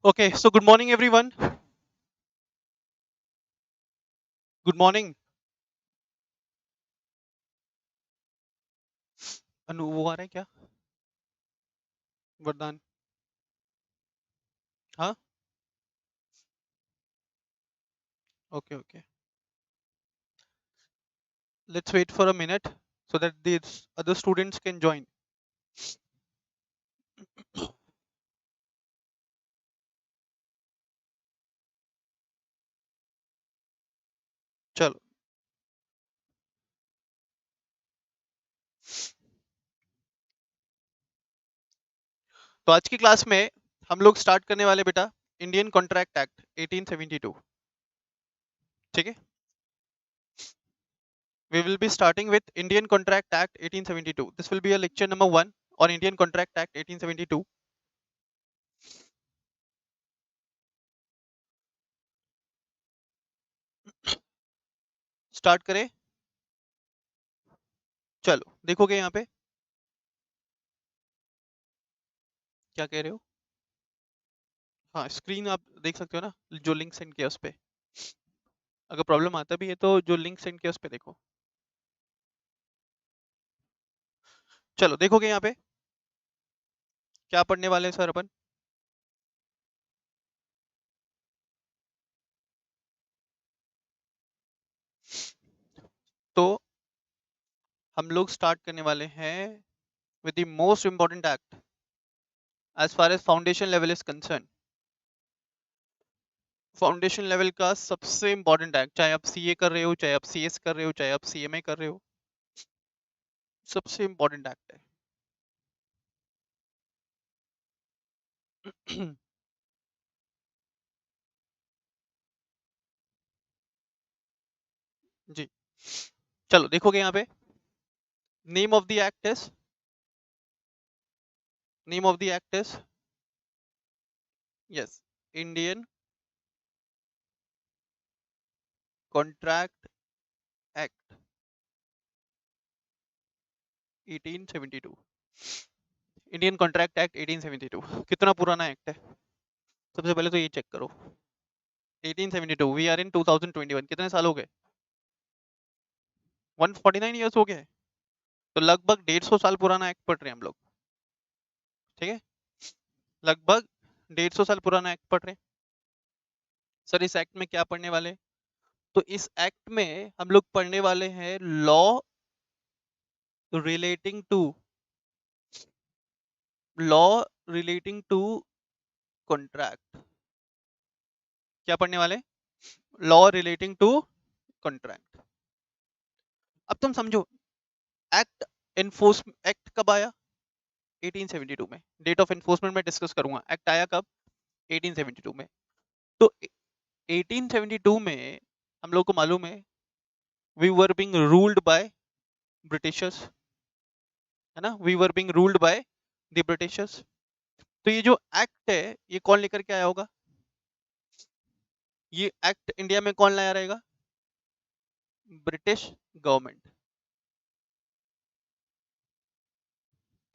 Okay, so good morning, everyone. Good morning. अनु वो आ रहा है क्या? वरदान. हाँ. Okay, okay. Let's wait for a minute so that these other students can join. चलो. तो आज की क्लास में हम लोग स्टार्ट करने वाले बेटा इंडियन कॉन्ट्रैक्ट एक्ट 1872. ठीक है. We will be starting with Indian Contract Act 1872. This will be a lecture number 1 on Indian Contract Act 1872. Start करें. चलो देखोगे यहाँ पे क्या कह रहे हो. हाँ, स्क्रीन आप देख सकते हो ना, जो लिंक सेंड किया उस पे. अगर प्रॉब्लम आता भी है तो जो लिंक सेंड किया उस पे देखो. चलो देखोगे यहाँ पे क्या पढ़ने वाले हैं सर अपन. तो हम लोग स्टार्ट करने वाले हैं with the most important act as far as foundation level is concern. Foundation level का सबसे इंपॉर्टेंट एक्ट, चाहे आप सीए कर रहे हो, चाहे आप सीएस कर रहे हो, चाहे आप सीएमए कर रहे हो, सबसे इंपॉर्टेंट एक्ट है. जी. चलो देखोगे यहाँ पे name of the act is name of the act is yes Indian contract act 1872. Indian contract act 1872 कितना पुराना एक्ट है सबसे पहले तो ये चेक करो. 1872, वी आर इन 2021. कितने साल हो गए. 149 ईयर्स हो गए. तो लगभग 150 साल पुराना एक्ट पढ़ रहे हैं हम लोग. ठीक है. लगभग 150 साल पुराना एक्ट पढ़ रहे हैं. सर इस एक्ट में क्या पढ़ने वाले. तो इस एक्ट में हम लोग पढ़ने वाले हैं law relating to law relating to contract. क्या पढ़ने वाले. Law relating to contract. अब तुम समझो एक्ट एनफोर्स एक्ट कब आया. 1872 में. डेट ऑफ एनफोर्समेंट में डिस्कस करूंगा. एक्ट आया कब. 1872 में. तो 1872 में हम लोग को मालूम है we were being ruled by Britishers. है ना. We were being ruled by the Britishers. तो ये जो एक्ट है ये कौन लेकर के आया होगा. ये एक्ट इंडिया में कौन लाया रहेगा. British government.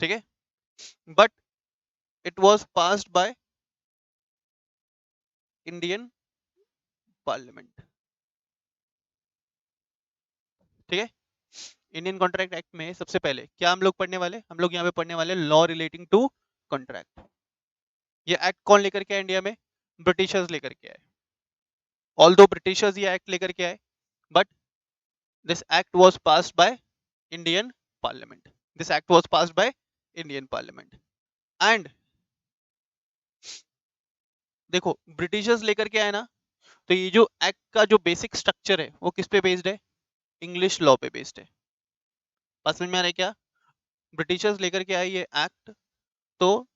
ठीक है. But it was passed by Indian parliament. ठीक है. इंडियन कॉन्ट्रैक्ट एक्ट में सबसे पहले क्या हम लोग पढ़ने वाले. हम लोग यहाँ पे पढ़ने वाले लॉ रिलेटिंग टू कॉन्ट्रैक्ट. ये एक्ट कौन लेकर के आए इंडिया में. ब्रिटिशर्स लेकर के आए. ऑल्दो ब्रिटिशर्स ये एक्ट लेकर के आए but this act was passed by Indian parliament. This act was passed by Indian parliament. And देखो ब्रिटिशर्स लेकर के आए ना. तो ये जो एक्ट का जो बेसिक स्ट्रक्चर है वो किस पे बेस्ड है. इंग्लिश लॉ पे बेस्ड है. बात समझ में आ रहा है क्या. ब्रिटिशर्स लेकर के आए ये एक्ट. तो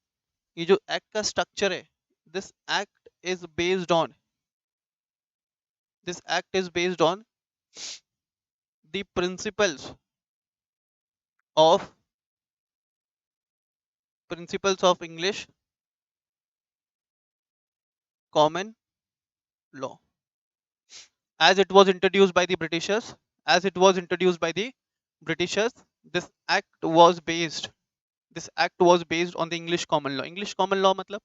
ये जो एक्ट का स्ट्रक्चर है this act is based on this act is based on the of principles of English common law as it was introduced by the Britishers. As it was introduced by the Britishers, this act was based this act was based on the English common law. English common law मतलब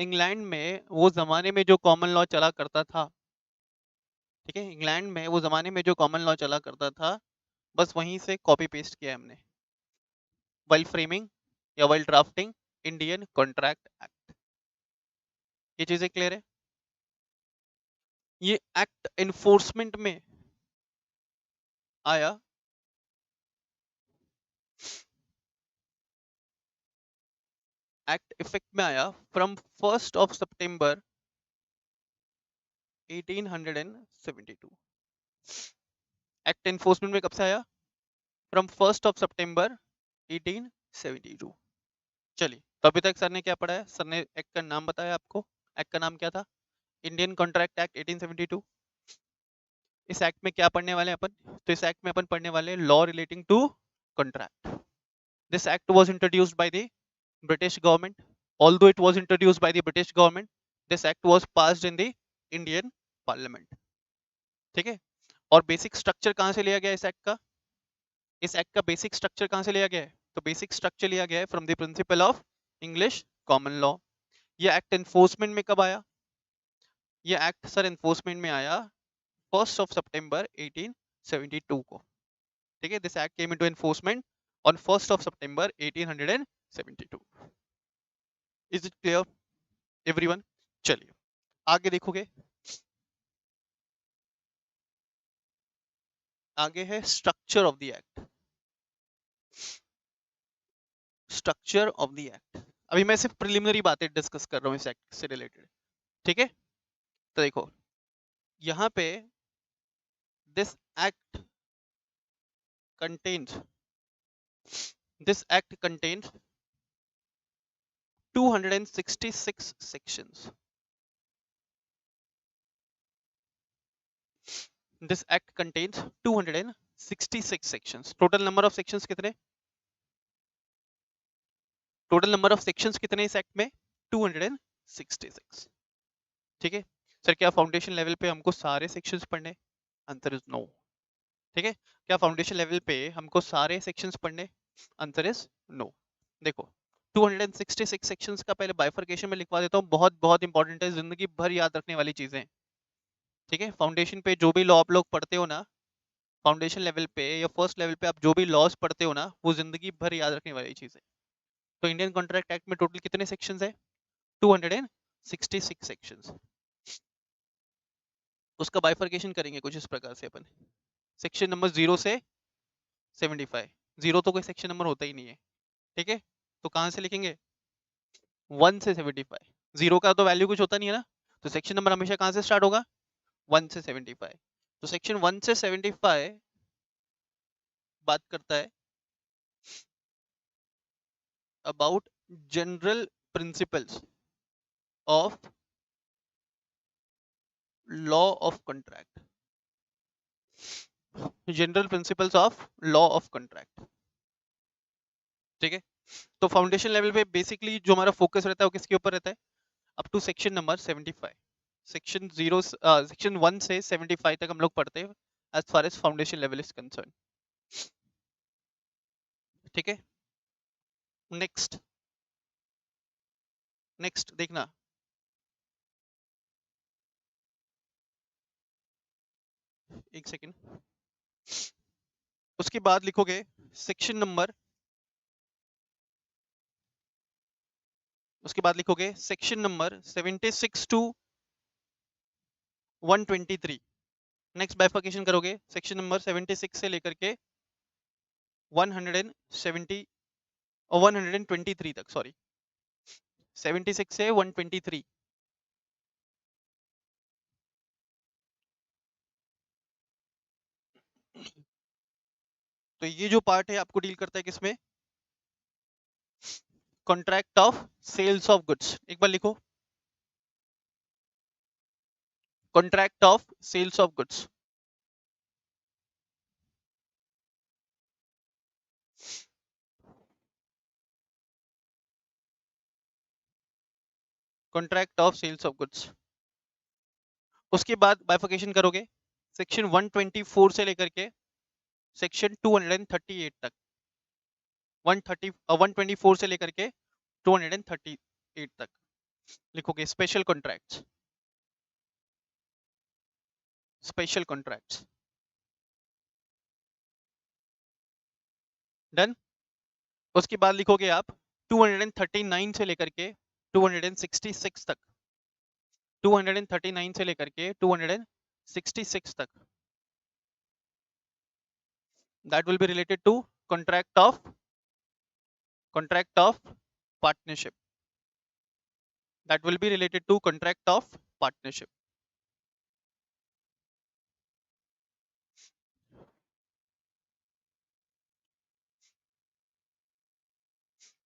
England में वो जमाने में जो common law चला करता था, ठीक है, इंग्लैंड में वो जमाने में जो कॉमन लॉ चला करता था, बस वहीं से कॉपी पेस्ट किया है हमने, वाइल फ्रेमिंग या while drafting Indian contract act. ये चीजें क्लियर है? ये एक्ट एनफोर्समेंट में आया एक्ट इफेक्ट में आया फ्रॉम 1 सितंबर 1872। एक्ट एनफोर्समेंट में कब से आया? फ्रॉम 1 सितंबर 1872। चलिए, तो अभी तक सर ने क्या पढ़ा है? सर ने एक्ट का नाम बताया आपको। एक्ट का नाम क्या था? Indian contract act 1872। इस एक्ट में क्या पढ़ने वाले हैं अपन? तो इस एक्ट में अपन पढ़ने वाले law relating to contract. This act was introduced by the British government. Although it was introduced by the British government, this act was passed in the Indian Parliament. ठीक है? और बेसिक स्ट्रक्चर कहां से लिया गया इस एक्ट का? इस एक्ट का बेसिक स्ट्रक्चर कहां से लिया गया है? तो बेसिक स्ट्रक्चर लिया गया है from the principle of English common law. ये एक्ट एनफोर्समेंट में कब आया? ये एक्ट सर एनफोर्समेंट में आया 1 सितंबर 1872 को। ठीक है, this act came into enforcement on 1 September 1872। Is it clear everyone? चलिए आगे देखोगे, आगे है structure of the act. Structure of the act, अभी मैं सिर्फ प्रिलिमिनरी बातें डिस्कस कर रहा हूँ इस एक्ट से रिलेटेड। ठीक है, तो देखो यहाँ पे this act contains this act contains 266 sections. This act contains 266 sections. Total number of sections कितने? टोटल नंबर ऑफ सेक्शंस कितने इस एक्ट में? 266। ठीक है सर, क्या फाउंडेशन लेवल पे हमको सारे सेक्शंस पढ़ने? Answer is no. ठीक है, क्या फाउंडेशन लेवल पे हमको सारे सेक्शंस पढ़ने? Answer is no. देखो 266 सेक्शंस का पहले बाइफर्केशन में लिखवा देता हूँ, बहुत बहुत इंपॉर्टेंट है, जिंदगी भर याद रखने वाली चीजें। ठीक है, फाउंडेशन पे जो भी लॉ आप लोग पढ़ते हो ना, फाउंडेशन लेवल पे या फर्स्ट लेवल पे आप जो भी लॉज पढ़ते हो ना, वो जिंदगी भर याद रखने वाली चीज है। तो इंडियन कॉन्ट्रैक्ट एक्ट में टोटल कितने सेक्शंस है? 266 सेक्शंस। उसका बाइफर्केशन करेंगे कुछ इस प्रकार से अपन, सेक्शन नंबर 0 से 75। 0 तो कोई सेक्शन नंबर होता ही नहीं है। ठीक है, तो कहां से लिखेंगे? 1 से 75। 0 का तो वैल्यू कुछ होता नहीं है ना, तो सेक्शन नंबर हमेशा कहां से स्टार्ट होगा? 1 से 75। तो सेक्शन 1 से 75 बात करता है about general principles of law of contract. General principles of law of contract. ठीक है, तो फाउंडेशन लेवल पे बेसिकली जो हमारा फोकस रहता है वो किसके ऊपर रहता है? Up to section number 75। Section 1 से 75 तक हम लोग पढ़ते हैं as far as foundation level is concern. ठीक है, नेक्स्ट नेक्स्ट देखना, एक सेकेंड। उसके बाद लिखोगे सेक्शन नंबर, उसके बाद लिखोगे section number 76 to 123। Next bifurcation करोगे सेक्शन नंबर 76 से लेकर के 170 और 123 तक, सॉरी 76 से 123। तो ये जो पार्ट है आपको डील करता है किसमें? Contract of sales of goods. एक बार लिखो, contract of sales of goods. Contract of sales of goods. उसके बाद बाइफर्केशन करोगे सेक्शन 124 से लेकर के सेक्शन 238 तक। 124 से लेकर के 238 तक। लिखोगे special contracts, special contracts. Done. उसके बाद लिखोगे आप 239 से लेकर के 266 तक, 239 से लेकर के 266 तक, that will be related to contract of partnership, that will be related to contract of partnership।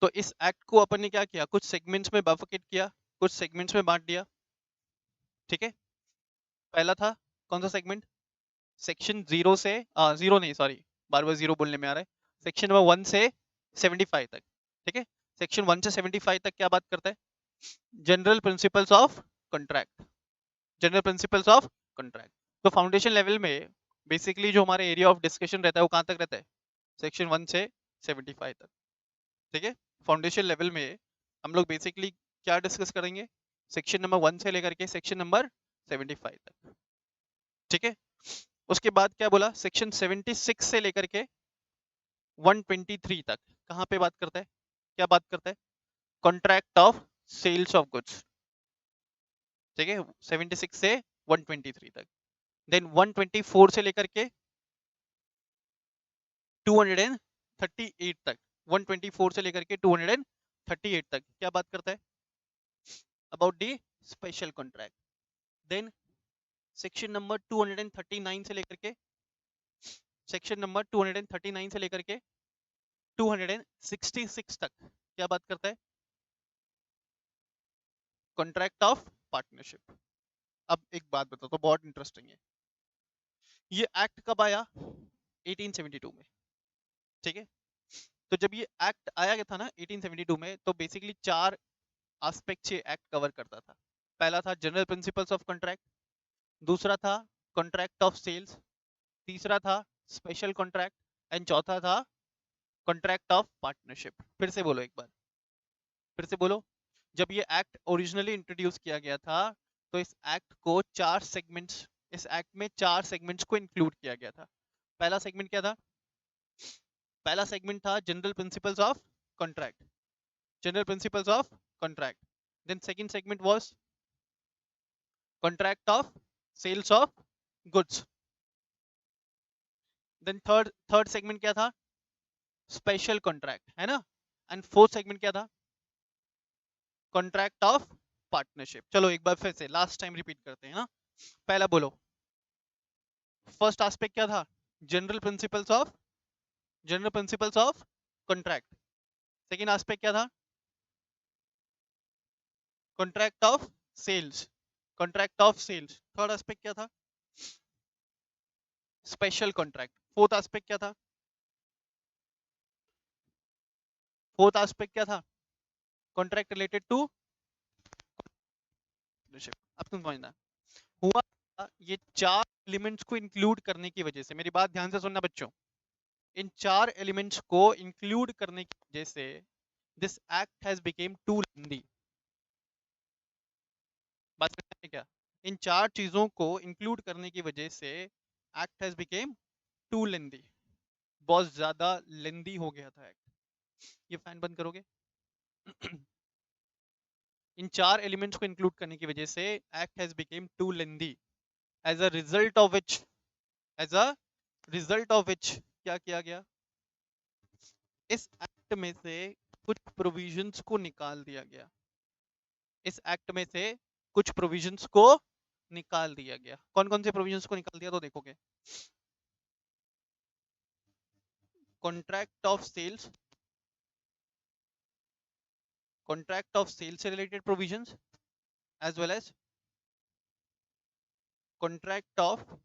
तो इस एक्ट को अपन ने क्या किया, कुछ सेगमेंट्स में बाइफरकेट किया, कुछ सेगमेंट्स में बांट दिया। ठीक है, पहला था कौन सा सेगमेंट, सेक्शन 0 से 0 नहीं सॉरी, बार बार 0 बोलने में आ रहा है, सेक्शन नंबर 1 से 75 तक। ठीक है, सेक्शन 1 से 75 तक क्या बात करता है, general principles of contract, general principles of contract. तो फाउंडेशन लेवल में बेसिकली जो हमारा एरिया ऑफ डिस्कशन रहता है वो कहाँ तक रहता है, सेक्शन 1 से 75 तक। ठीक है, फाउंडेशन लेवल में हम लोग बेसिकली क्या डिस्कस करेंगे, सेक्शन नंबर 1 से लेकर के सेक्शन नंबर 75 तक। ठीक है, उसके बाद क्या बोला, सेक्शन 76 से लेकर के 123 तक कहाँ पे बात करता है, क्या बात करता है, contract of sales of goods. ठीक है, 76 से 123 तक। देन 124 से लेकर के 238 तक, 124 से लेकर के 238 तक क्या बात करता है, about the special contract. Then section number 239 से लेकर के, सेक्शन नंबर 239 से लेकर के 266 तक क्या बात करता है, कॉन्ट्रैक्ट ऑफ पार्टनरशिप। अब एक बात बताओ तो बहुत इंटरेस्टिंग है, ये एक्ट कब आया, 1872 में। ठीक है, तो जब ये एक्ट आया था ना 1872 में, तो बेसिकली 4 एस्पेक्ट से एक्ट कवर करता था। पहला था जनरल प्रिंसिपल्स ऑफ कॉन्ट्रैक्ट, दूसरा था कॉन्ट्रैक्ट ऑफ सेल्स, तीसरा था स्पेशल कॉन्ट्रैक्ट, एंड चौथा था कॉन्ट्रैक्ट ऑफ पार्टनरशिप। फिर से बोलो एक बार, फिर से बोलो। जब ये एक्ट ओरिजिनली इंट्रोड्यूस किया गया था, तो इस एक्ट को 4 सेगमेंट्स, इस एक्ट में 4 सेगमेंट्स को इंक्लूड किया गया था। पहला सेगमेंट क्या था, पहला सेगमेंट था general principles of contract, general principles of contract. Then second segment was contract of sales of goods. Then third segment क्या था, स्पेशल कॉन्ट्रैक्ट, है ना। एंड फोर्थ सेगमेंट क्या था, कॉन्ट्रैक्ट ऑफ पार्टनरशिप। चलो एक बार फिर से लास्ट टाइम रिपीट करते हैं ना। पहला बोलो, फर्स्ट एस्पेक्ट क्या था, general principles of, general principles of contract. Second aspect क्या था, contract of sales, contract of sales. Third aspect क्या था, स्पेशल कॉन्ट्रैक्ट। फोर्थ एस्पेक्ट क्या था, फोर्थ एस्पेक्ट क्या था, कॉन्ट्रैक्ट रिलेटेड टू पार्टनरशिप। अब तुम समझना, हुआ ये 4 एलिमेंट्स को इंक्लूड करने की वजह से, मेरी बात ध्यान से सुनना बच्चों, इन 4 एलिमेंट्स को इंक्लूड करने की वजह से this act has became too lengthy. बात समझ में क्या, इन 4 चीजों को इंक्लूड करने की वजह से एक्ट हैज बिकेम टू लेंदी, बहुत ज्यादा लेंदी हो गया था एक्ट। ये फैन बंद करोगे इन 4 एलिमेंट्स को इंक्लूड करने की वजह से act has became too lengthy, as a result of which, as a result of which क्या किया गया, इस एक्ट में से कुछ प्रोविजंस को निकाल दिया गया, इस एक्ट में से कुछ प्रोविजंस को निकाल दिया गया। कौन कौन से प्रोविजंस को निकाल दिया, तो देखोगे contract of sales, contract of sales से related provisions, as well as contract of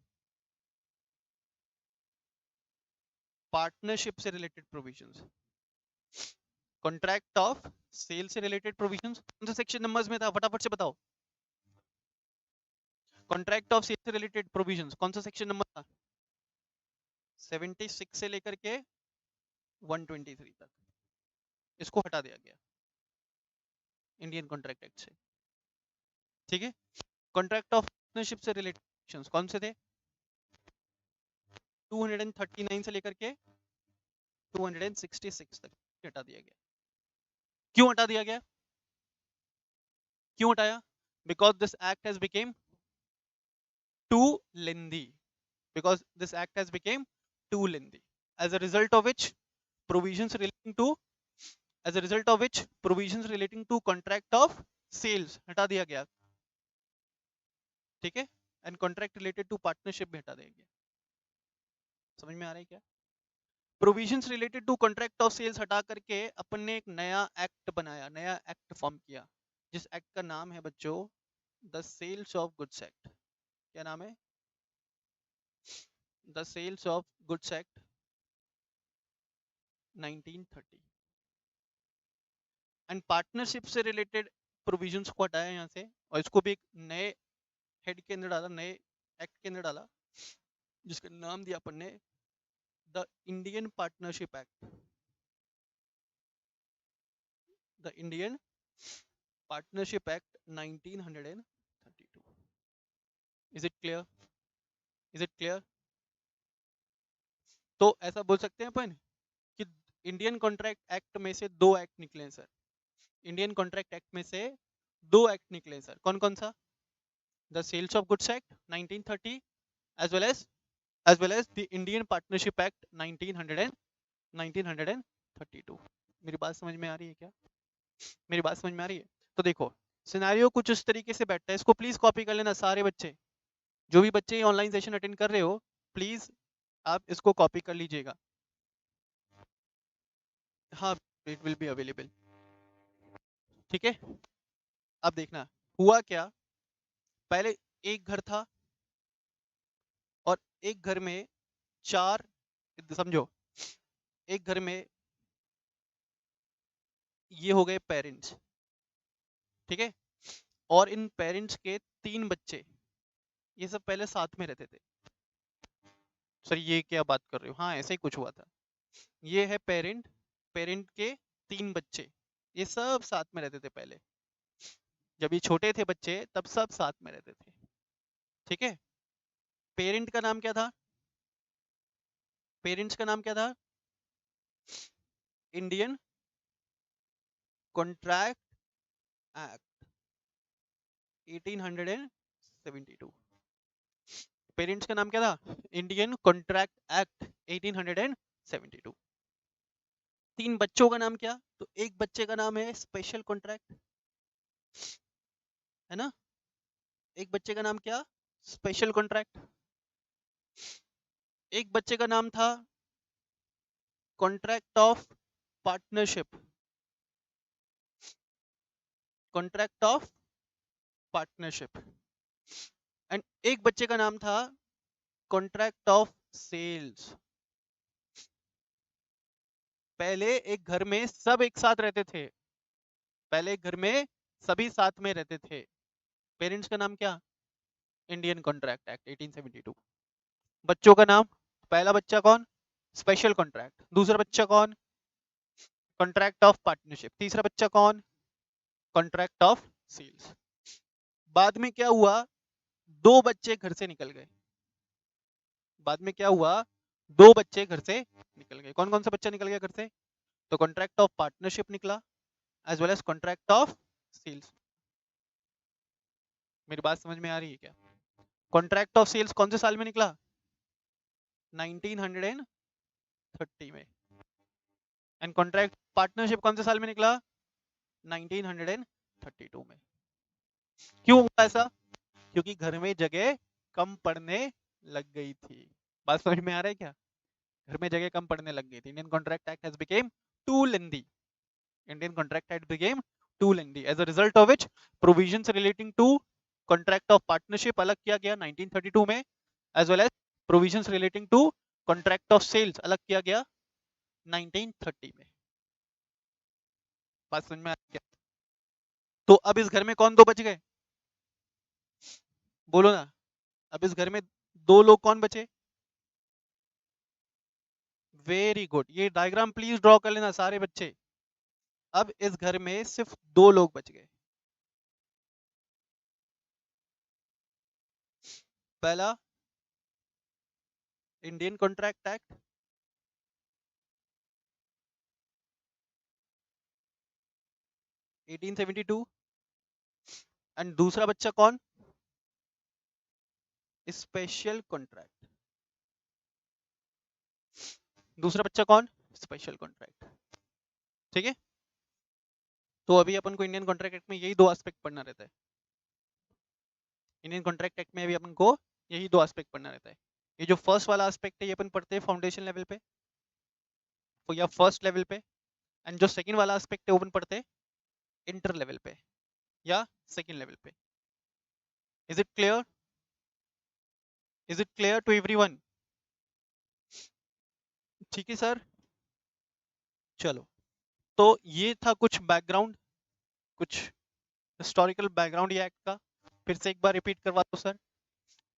partnership से related provisions, contract of sale से रिलेटेड प्रोविजंस। कौन से सेक्शन नंबर्स में था, फटाफट से बताओ। कॉन्ट्रैक्ट ऑफ सेल से रिलेटेड प्रोविजंस कौन सा सेक्शन नंबर था, 76 से लेकर के 123 तक, इसको हटा दिया गया इंडियन कॉन्ट्रैक्ट एक्ट से। ठीक है। कॉन्ट्रैक्ट ऑफ पार्टनरशिप से रिलेटेड कौन से थे? 239 से लेकर के 266 तक हटा दिया गया। क्यों हटा दिया गया? क्यों हटाया? Because this act has became too lengthy, because this act has become too lengthy, as a result of which provisions relating to contract of sales हटा दिया गया। ठीक है। And contract related to partnership भी हटा दिया गया। समझ में आ रहा है क्या? Provisions related to contract of sales हटा करके अपन ने एक नया एक्ट बनाया, नया एक्ट फॉर्म किया, जिस एक्ट का नाम है बच्चों the sales of goods act. क्या नाम है? The sales of goods act 1930। And partnership से रिलेटेड प्रोविजंस को हटाया यहाँ से, और इसको भी एक नए हेड के अंदर डाला, नए एक्ट के अंदर डाला, जिसका नाम दिया अपन ने the Indian partnership act. The Indian partnership act 1932। Is it clear? Is it clear? तो ऐसा बोल सकते हैं अपन कि इंडियन कॉन्ट्रैक्ट एक्ट में से दो एक्ट निकले हैं सर। इंडियन कॉन्ट्रैक्ट एक्ट में से दो एक्ट निकले हैं सर। कौन कौन सा? The sales of goods act 1930 as well as the Indian Partnership Act 1932। मेरी बात समझ में आ रही है क्या? मेरी बात समझ में आ रही है? तो देखो सिनेरियो कुछ इस तरीके से बैठता है, इसको प्लीज कॉपी कर लेना सारे बच्चे, जो भी बच्चे ऑनलाइन सेशन अटेंड कर रहे हो प्लीज आप इसको कॉपी कर लीजिएगा। हाँ, इट विल बी अवेलेबल। ठीक है। अब देखना हुआ क्या। पहले एक घर था और एक घर में चार, समझो एक घर में ये हो गए पेरेंट्स। ठीक है। और इन पेरेंट्स के तीन बच्चे, ये सब पहले साथ में रहते थे। सर ये क्या बात कर रहे हो? हाँ ऐसे ही कुछ हुआ था। ये है पेरेंट, पेरेंट के तीन बच्चे, ये सब साथ में रहते थे पहले। जब ये छोटे थे बच्चे तब सब साथ में रहते थे। ठीक है। पेरेंट का नाम क्या था? पेरेंट्स का नाम क्या था? Indian contract act 1872। पेरेंट्स का नाम क्या था? Indian contract act 1872। तीन बच्चों का नाम क्या? तो एक बच्चे का नाम है स्पेशल कॉन्ट्रैक्ट, है ना? एक बच्चे का नाम क्या? Special contract. एक बच्चे का नाम था contract of partnership, contract of partnership. And एक बच्चे का नाम था कॉन्ट्रैक्ट ऑफ सेल्स। पहले एक घर में सब एक साथ रहते थे, पहले एक घर में सभी साथ में रहते थे। पेरेंट्स का नाम क्या? Indian contract act 1872। बच्चों का नाम, पहला बच्चा कौन? Special contract. दूसरा बच्चा कौन? Contract of partnership. तीसरा बच्चा कौन? Contract of sales. बाद में क्या हुआ? दो बच्चे घर से निकल गए। बाद में क्या हुआ? दो बच्चे घर से निकल गए। कौन कौन सा बच्चा निकल गया घर से? तो कॉन्ट्रैक्ट ऑफ पार्टनरशिप निकला as well as contract of sales. मेरी बात समझ में आ रही है क्या? कॉन्ट्रैक्ट ऑफ सेल्स कौन से साल में निकला? 1930 में। एंड कॉन्ट्रैक्ट पार्टनरशिप कौन से साल में निकला? 1932 में। क्यों हुआ ऐसा? क्योंकि घर में जगह कम पड़ने लग गई थी। बात समझ में आ रहा है क्या? घर में जगह कम पड़ने लग गई थी। Indian contract act has became too lengthy. Indian contract act became too lengthy as a result of which provisions relating to contract of partnership अलग किया गया 1932 में, as well as provisions relating to contract of sales अलग किया गया 1930 में। बात समझ में आ रही है? तो अब इस घर में कौन दो बच गए? बोलो ना। अब इस घर में दो लोग कौन बचे? Very good. ये डायग्राम प्लीज ड्रॉ कर लेना सारे बच्चे। अब इस घर में सिर्फ दो लोग बच गए। पहला इंडियन कॉन्ट्रैक्ट एक्ट, (1872) एंड दूसरा बच्चा कौन? Special contract. दूसरा बच्चा कौन? Special contract. ठीक है, तो अभी अपन को इंडियन कॉन्ट्रैक्ट एक्ट में यही दो एस्पेक्ट पढ़ना रहता है। इंडियन कॉन्ट्रैक्ट एक्ट में अभी अपन को यही दो एस्पेक्ट पढ़ना रहता है। ये जो फर्स्ट वाला एस्पेक्ट है ये अपन पढ़ते हैं फाउंडेशन लेवल पे या फर्स्ट लेवल पे, एंड जो सेकंड वाला एस्पेक्ट है वो अपन पढ़ते हैं इंटर लेवल पे या सेकंड लेवल पे। Is it clear? Is it clear to everyone? ठीक है सर, चलो। तो ये था कुछ बैकग्राउंड, कुछ हिस्टोरिकल बैकग्राउंड ये एक्ट का। फिर से एक बार रिपीट करवा दो सर,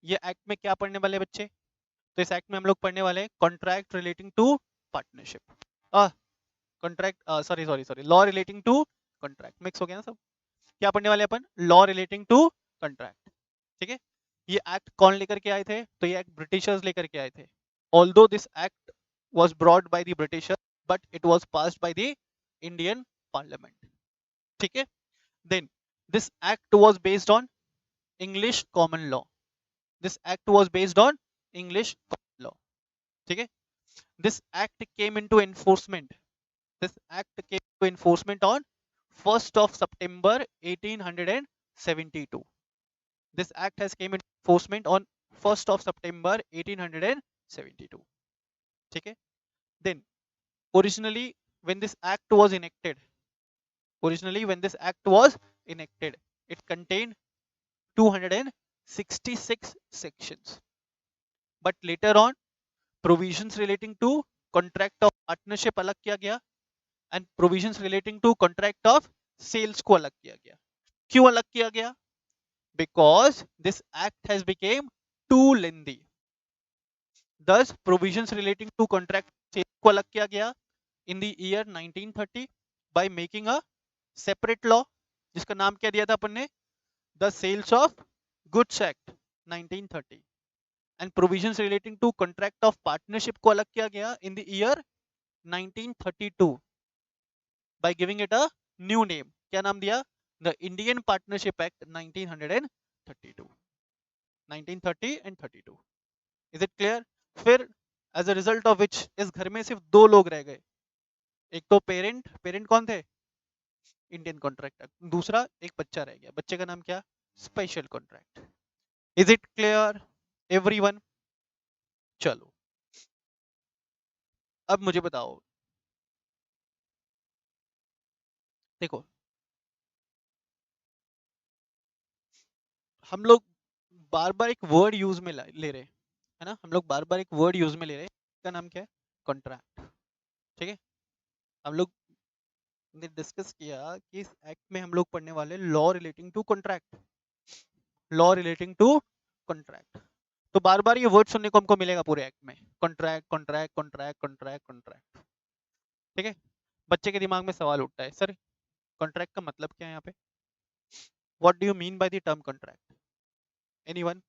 ये एक्ट में क्या पढ़ने वाले बच्चे? तो इस एक्ट में हम लोग पढ़ने वाले contract relating to partnership, contract sorry sorry sorry law relating to contract, mix हो गया ना सब। क्या पढ़ने वाले अपन? Law relating to contract. ठीक है, ये एक्ट कौन लेकर के आए थे? तो ये एक्ट ब्रिटिशर्स लेकर के आए थे। Although this act was brought by the Britishers, but it was passed by the Indian Parliament. ठीक है, then this act was based on English common law. This act was based on English common law. ठीक है, this act came into enforcement. This act came into enforcement on 1st of September 1872. This act has came into enforcement on 1st of September 1872. ठीक है, then originally when this act was enacted, it contained 266 sections, but later on provisions relating to contract of partnership अलग किया गया and provisions relating to contract of sales को अलग किया गया। क्यों अलग किया गया? Because this act has become too lengthy. Thus provisions relating to contract sales को अलग किया गया in the year 1930 by making a separate law, जिसका नाम क्या दिया था अपन ने? The Sales of Goods Act 1930, and provisions relating to contract of partnership को अलग किया गया in the year 1932 by giving it a new name. क्या नाम दिया? The Indian Partnership Act 1932, 1930 and 32. Is it clear? फिर as a result of which इस घर में सिर्फ दो लोग रह गए, एक तो पेरेंट कौन थे? इंडियन कॉन्ट्रैक्ट, दूसरा एक बच्चा रह गया, बच्चे का नाम क्या? Special contract. Is it clear everyone? चलो अब मुझे बताओ, देखो हम लोग बार बार एक वर्ड यूज में ले रहे है ना, हम लोग बार बार एक वर्ड यूज में ले रहे, इसका नाम क्या है? कॉन्ट्रैक्ट। ठीक है, हम लोग ने डिस्कस किया कि इस एक्ट में हम लोग पढ़ने वाले law relating to contract, law relating to contract. तो बार बार ये वर्ड सुनने को हमको मिलेगा पूरे एक्ट में, contract contract contract contract contract. ठीक है, बच्चे के दिमाग में सवाल उठता है, सर कॉन्ट्रैक्ट का मतलब क्या है यहाँ पे? What do you mean by the term contract? Anyone?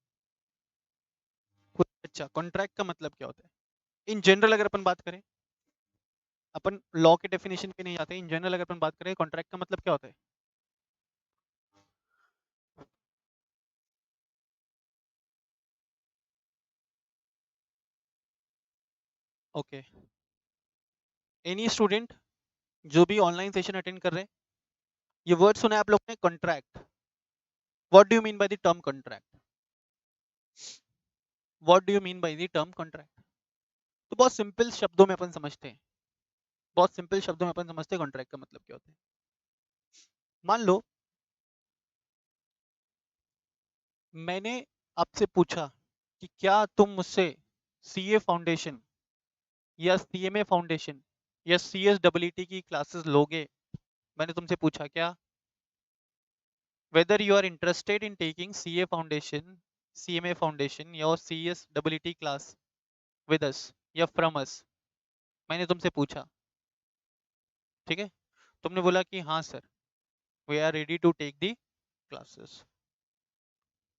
अच्छा, कॉन्ट्रैक्ट का मतलब क्या होता है इन जनरल? अगर अपन बात करें, अपन लॉ के डेफिनेशन पे नहीं जाते, इन जनरल अगर अपन बात करें कॉन्ट्रैक्ट का मतलब क्या होता है? ओके, एनी स्टूडेंट जो भी ऑनलाइन सेशन अटेंड कर रहे हैं, ये वर्ड सुना है आप लोग ने, contract? What do you mean by the term contract? What do you mean by the term contract? तो बहुत सिंपल शब्दों में अपन समझते हैं, बहुत सिंपल शब्दों में अपन समझते हैं कॉन्ट्रैक्ट का मतलब क्या होता है। मान लो मैंने आपसे पूछा कि क्या तुम मुझसे सीए फाउंडेशन या सीएमए फाउंडेशन या सीएसडब्ल्यूटी की क्लासेस लोगे? मैंने तुमसे पूछा क्या? whether you are interested in taking CA foundation, CMA foundation या CSWT class with us या from us, मैंने तुमसे पूछा। ठीक है, तुमने बोला कि हाँ sir, we are ready to take the classes.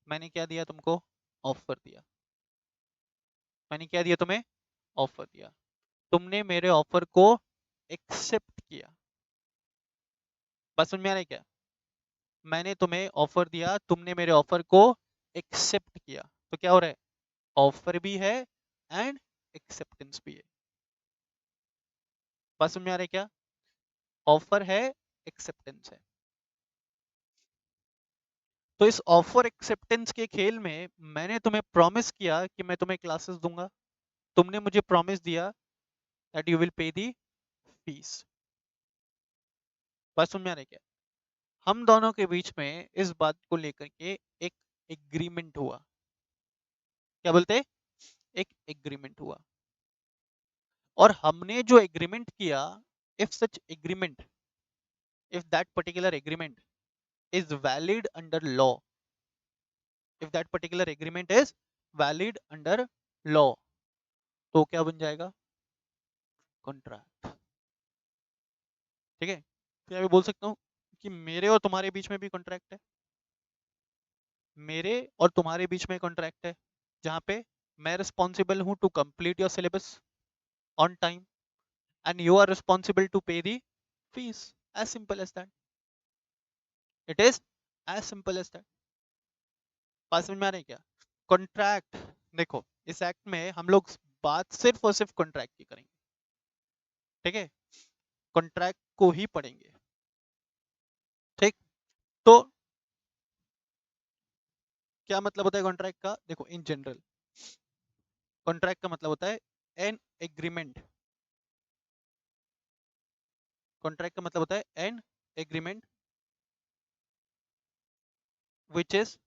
मैंने क्या दिया तुमको? ऑफर दिया। मैंने क्या दिया तुम्हें? ऑफर दिया। तुमने मेरे ऑफर को एक्सेप्ट किया। बस समझ में आ रहा है क्या? मैंने तुम्हें ऑफर दिया, तुमने मेरे ऑफर को एक्सेप्ट किया, तो क्या हो रहा है? ऑफर भी है एंड एक्सेप्टेंस भी है। बस समझ में आ रहा है क्या? ऑफर है, एक्सेप्टेंस है। तो इस ऑफर एक्सेप्टेंस के खेल में मैंने तुम्हें प्रॉमिस किया कि मैं तुम्हें क्लासेस दूंगा, तुमने मुझे प्रॉमिस दिया that you will pay the fees. बस समझ में आ रहा है क्या? हम दोनों के बीच में इस बात को लेकर के एक एग्रीमेंट हुआ। क्या बोलते हैं? एक एग्रीमेंट हुआ। और हमने जो एग्रीमेंट किया, if such agreement, if that particular agreement is valid under law, if that particular agreement is valid under law, तो क्या बन जाएगा? कॉन्ट्रैक्ट। ठीक है? तो मैं बोल सकता हूँ कि मेरे और तुम्हारे बीच में भी कॉन्ट्रैक्ट है, मेरे और तुम्हारे बीच में कॉन्ट्रैक्ट है, जहाँ पे मैं रिस्पॉन्सिबल हूँ to complete your syllabus on time and you are responsible to pay the fees. As simple as that. It is as simple as that. बात समझ में आ रही है क्या? कॉन्ट्रैक्ट, देखो इस एक्ट में हम लोग बात सिर्फ और सिर्फ कॉन्ट्रैक्ट की करेंगे। ठीक है? कॉन्ट्रैक्ट को ही पढ़ेंगे। ठीक? तो क्या मतलब होता है कॉन्ट्रैक्ट का? देखो इन जनरल कॉन्ट्रैक्ट का मतलब होता है एन एग्रीमेंट। कॉन्ट्रैक्ट का मतलब होता है an agreement which is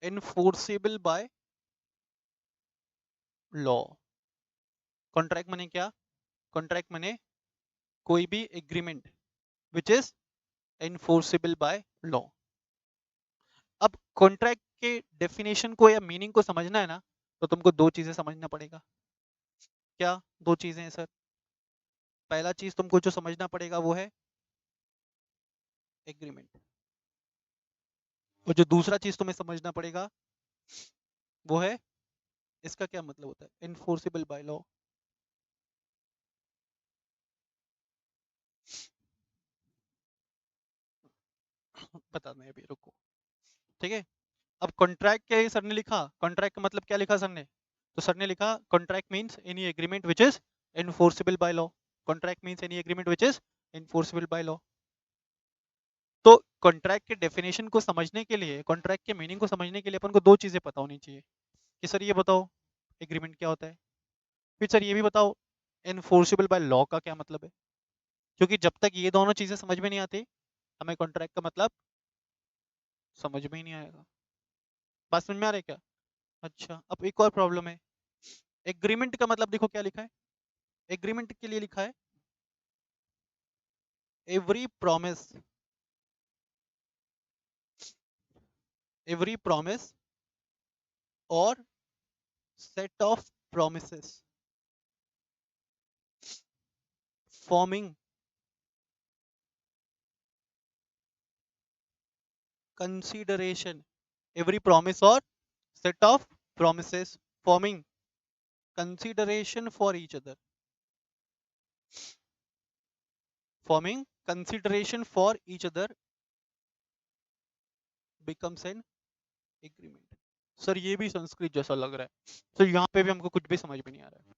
enforceable by law. Contract माने क्या? कॉन्ट्रैक्ट माने कोई भी agreement which is enforceable by law. अब कॉन्ट्रैक्ट के डेफिनेशन को या मीनिंग को समझना है ना, तो तुमको दो चीजें समझना पड़ेगा। क्या दो चीजें हैं सर? पहला चीज तुमको जो समझना पड़ेगा वो है एग्रीमेंट, और जो दूसरा चीज तुम्हें समझना पड़ेगा वो है इसका क्या मतलब होता है, इन्फोर्सिबल बाय लॉ। बता दें अभी, रुको। ठीक है? अब कॉन्ट्रैक्ट क्या है सर ने लिखा? कॉन्ट्रैक्ट का मतलब क्या लिखा सर ने? तो सर ने लिखा contract means any agreement which is enforceable by law. Contract means any agreement which is enforceable by law. तो कॉन्ट्रैक्ट के डेफिनेशन को समझने के लिए, कॉन्ट्रैक्ट के मीनिंग को समझने के लिए अपन को दो चीजें पता होनी चाहिए कि सर ये बताओ एग्रीमेंट क्या होता है, फिर सर ये भी बताओ इन्फोर्सिबल बाय लॉ का क्या मतलब है। क्योंकि जब तक ये दोनों चीजें समझ में नहीं आती, हमें कॉन्ट्रैक्ट का मतलब समझ में ही नहीं आएगा। बात समझ में आ रही है क्या? अच्छा, अब एक और प्रॉब्लम है। एग्रीमेंट का मतलब देखो क्या लिखा है। एग्रीमेंट के लिए लिखा है एवरी प्रॉमिस, एवरी प्रॉमिस और set of promises forming consideration, every promise or set of promises forming consideration for each other, forming consideration for each other becomes an agreement। Sir ये भी संस्कृत जैसा लग रहा है, तो यहाँ पे भी हमको कुछ भी समझ में नहीं आ रहा है।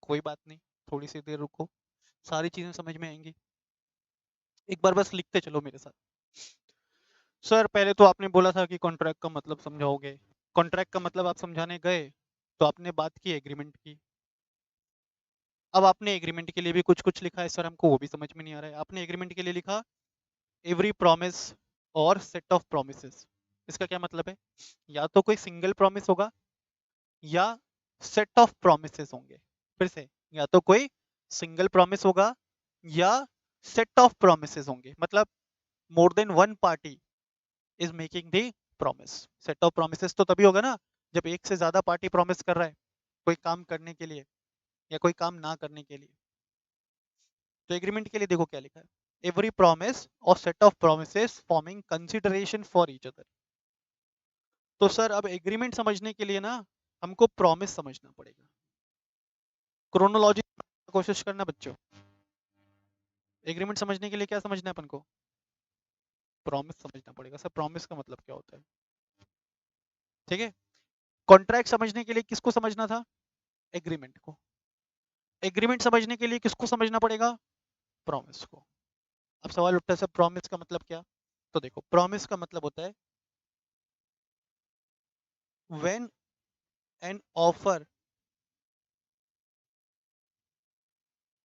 कोई बात नहीं, थोड़ी सी देर रुको, सारी चीजें समझ में आएंगी। एक बार बस लिखते चलो मेरे साथ। सर पहले तो आपने बोला था कि कॉन्ट्रैक्ट का मतलब समझाओगे, कॉन्ट्रैक्ट का मतलब आप समझाने गए तो आपने बात की एग्रीमेंट की। अब आपने एग्रीमेंट के लिए भी कुछ कुछ लिखा है सर, हमको वो भी समझ में नहीं आ रहा है। आपने एग्रीमेंट के लिए लिखा एवरी प्रॉमिस और सेट ऑफ प्रोमिसेस। इसका क्या मतलब है? या तो कोई सिंगल प्रॉमिस होगा या सेट ऑफ प्रोमिसेस होंगे। फिर से, या तो कोई सिंगल प्रॉमिस होगा या सेट ऑफ प्रोमिसेस होंगे। मतलब more than one party is making the promise. Set of promises तो तभी होगा ना जब एक से ज्यादा पार्टी प्रॉमिस कर रहा है कोई काम करने के लिए या कोई काम ना करने के लिए। तो एग्रीमेंट के लिए देखो क्या लिखा है। every promise or set of promises forming consideration for each other. तो सर अब एग्रीमेंट समझने के लिए ना हमको प्रॉमिस समझना पड़ेगा. क्रोनोलॉजी कोशिश करना बच्चों. एग्रीमेंट समझने के लिए क्या समझना है अपन को? प्रॉमिस समझना पड़ेगा. सर प्रॉमिस का मतलब क्या होता है? ठीक है. कॉन्ट्रैक्ट समझने के लिए किसको समझना था? एग्रीमेंट को. एग्रीमेंट समझने के लिए किसको समझना पड़ेगा? प्रॉमिस को. अब सवाल उठता है सर प्रॉमिस का मतलब क्या? तो देखो प्रॉमिस का मतलब होता है when an offer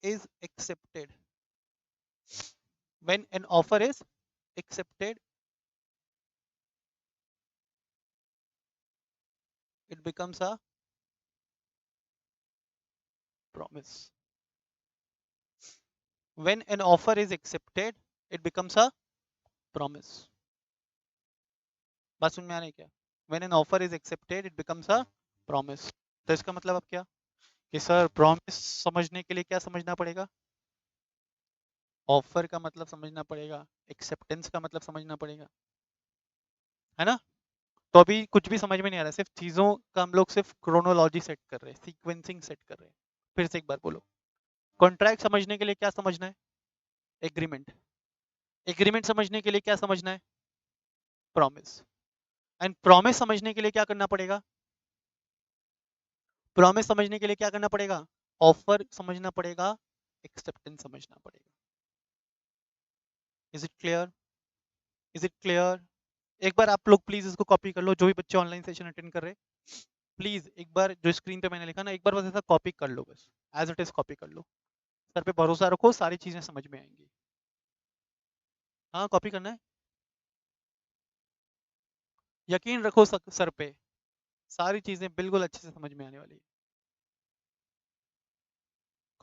is accepted. When an offer is accepted, it becomes a promise. When an offer is accepted, it becomes a promise. बात समझ में आ रही है क्या? When an offer is accepted, it becomes a promise. तो इसका मतलब अब क्या कि सर प्रॉमिस समझने के लिए क्या समझना पड़ेगा? ऑफर का मतलब समझना पड़ेगा, एक्सेप्टेंस का मतलब समझना पड़ेगा, है ना? तो अभी कुछ भी समझ में नहीं आ रहा, सिर्फ चीजों का हम लोग सिर्फ क्रोनोलॉजी सेट कर रहे हैं, सीक्वेंसिंग सेट कर रहे हैं. फिर से एक बार बोलो. कॉन्ट्रैक्ट समझने के लिए क्या समझना है? एग्रीमेंट. एग्रीमेंट समझने के लिए क्या समझना है? प्रॉमिस. एंड प्रॉमिस समझने के लिए क्या करना पड़ेगा? प्रॉमिस समझने के लिए क्या करना पड़ेगा? ऑफर समझना पड़ेगा, एक्सेप्टेंस समझना पड़ेगा. Is it clear? Is it clear? एक बार आप लोग प्लीज इसको कॉपी कर लो, जो भी बच्चे ऑनलाइन सेशन अटेंड कर रहे हैं प्लीज एक बार जो स्क्रीन पे मैंने लिखा ना एक बार बस ऐसा कॉपी कर लो, बस एज इट इज कॉपी कर लो. सर पे भरोसा रखो, सारी चीजें समझ में आएंगी. हाँ कॉपी करना है. यकीन रखो सर पे, सारी चीजें बिल्कुल अच्छे से समझ में आने वाली है.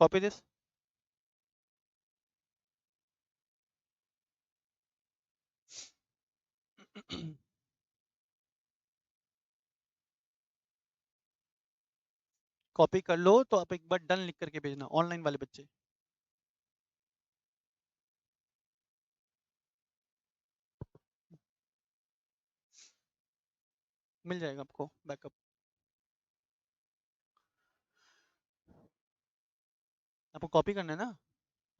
Copy this. कॉपी कर लो तो आप एक बार डन लिख करके भेजना, ऑनलाइन वाले बच्चे. मिल जाएगा आपको बैकअप. आपको कॉपी करना है ना?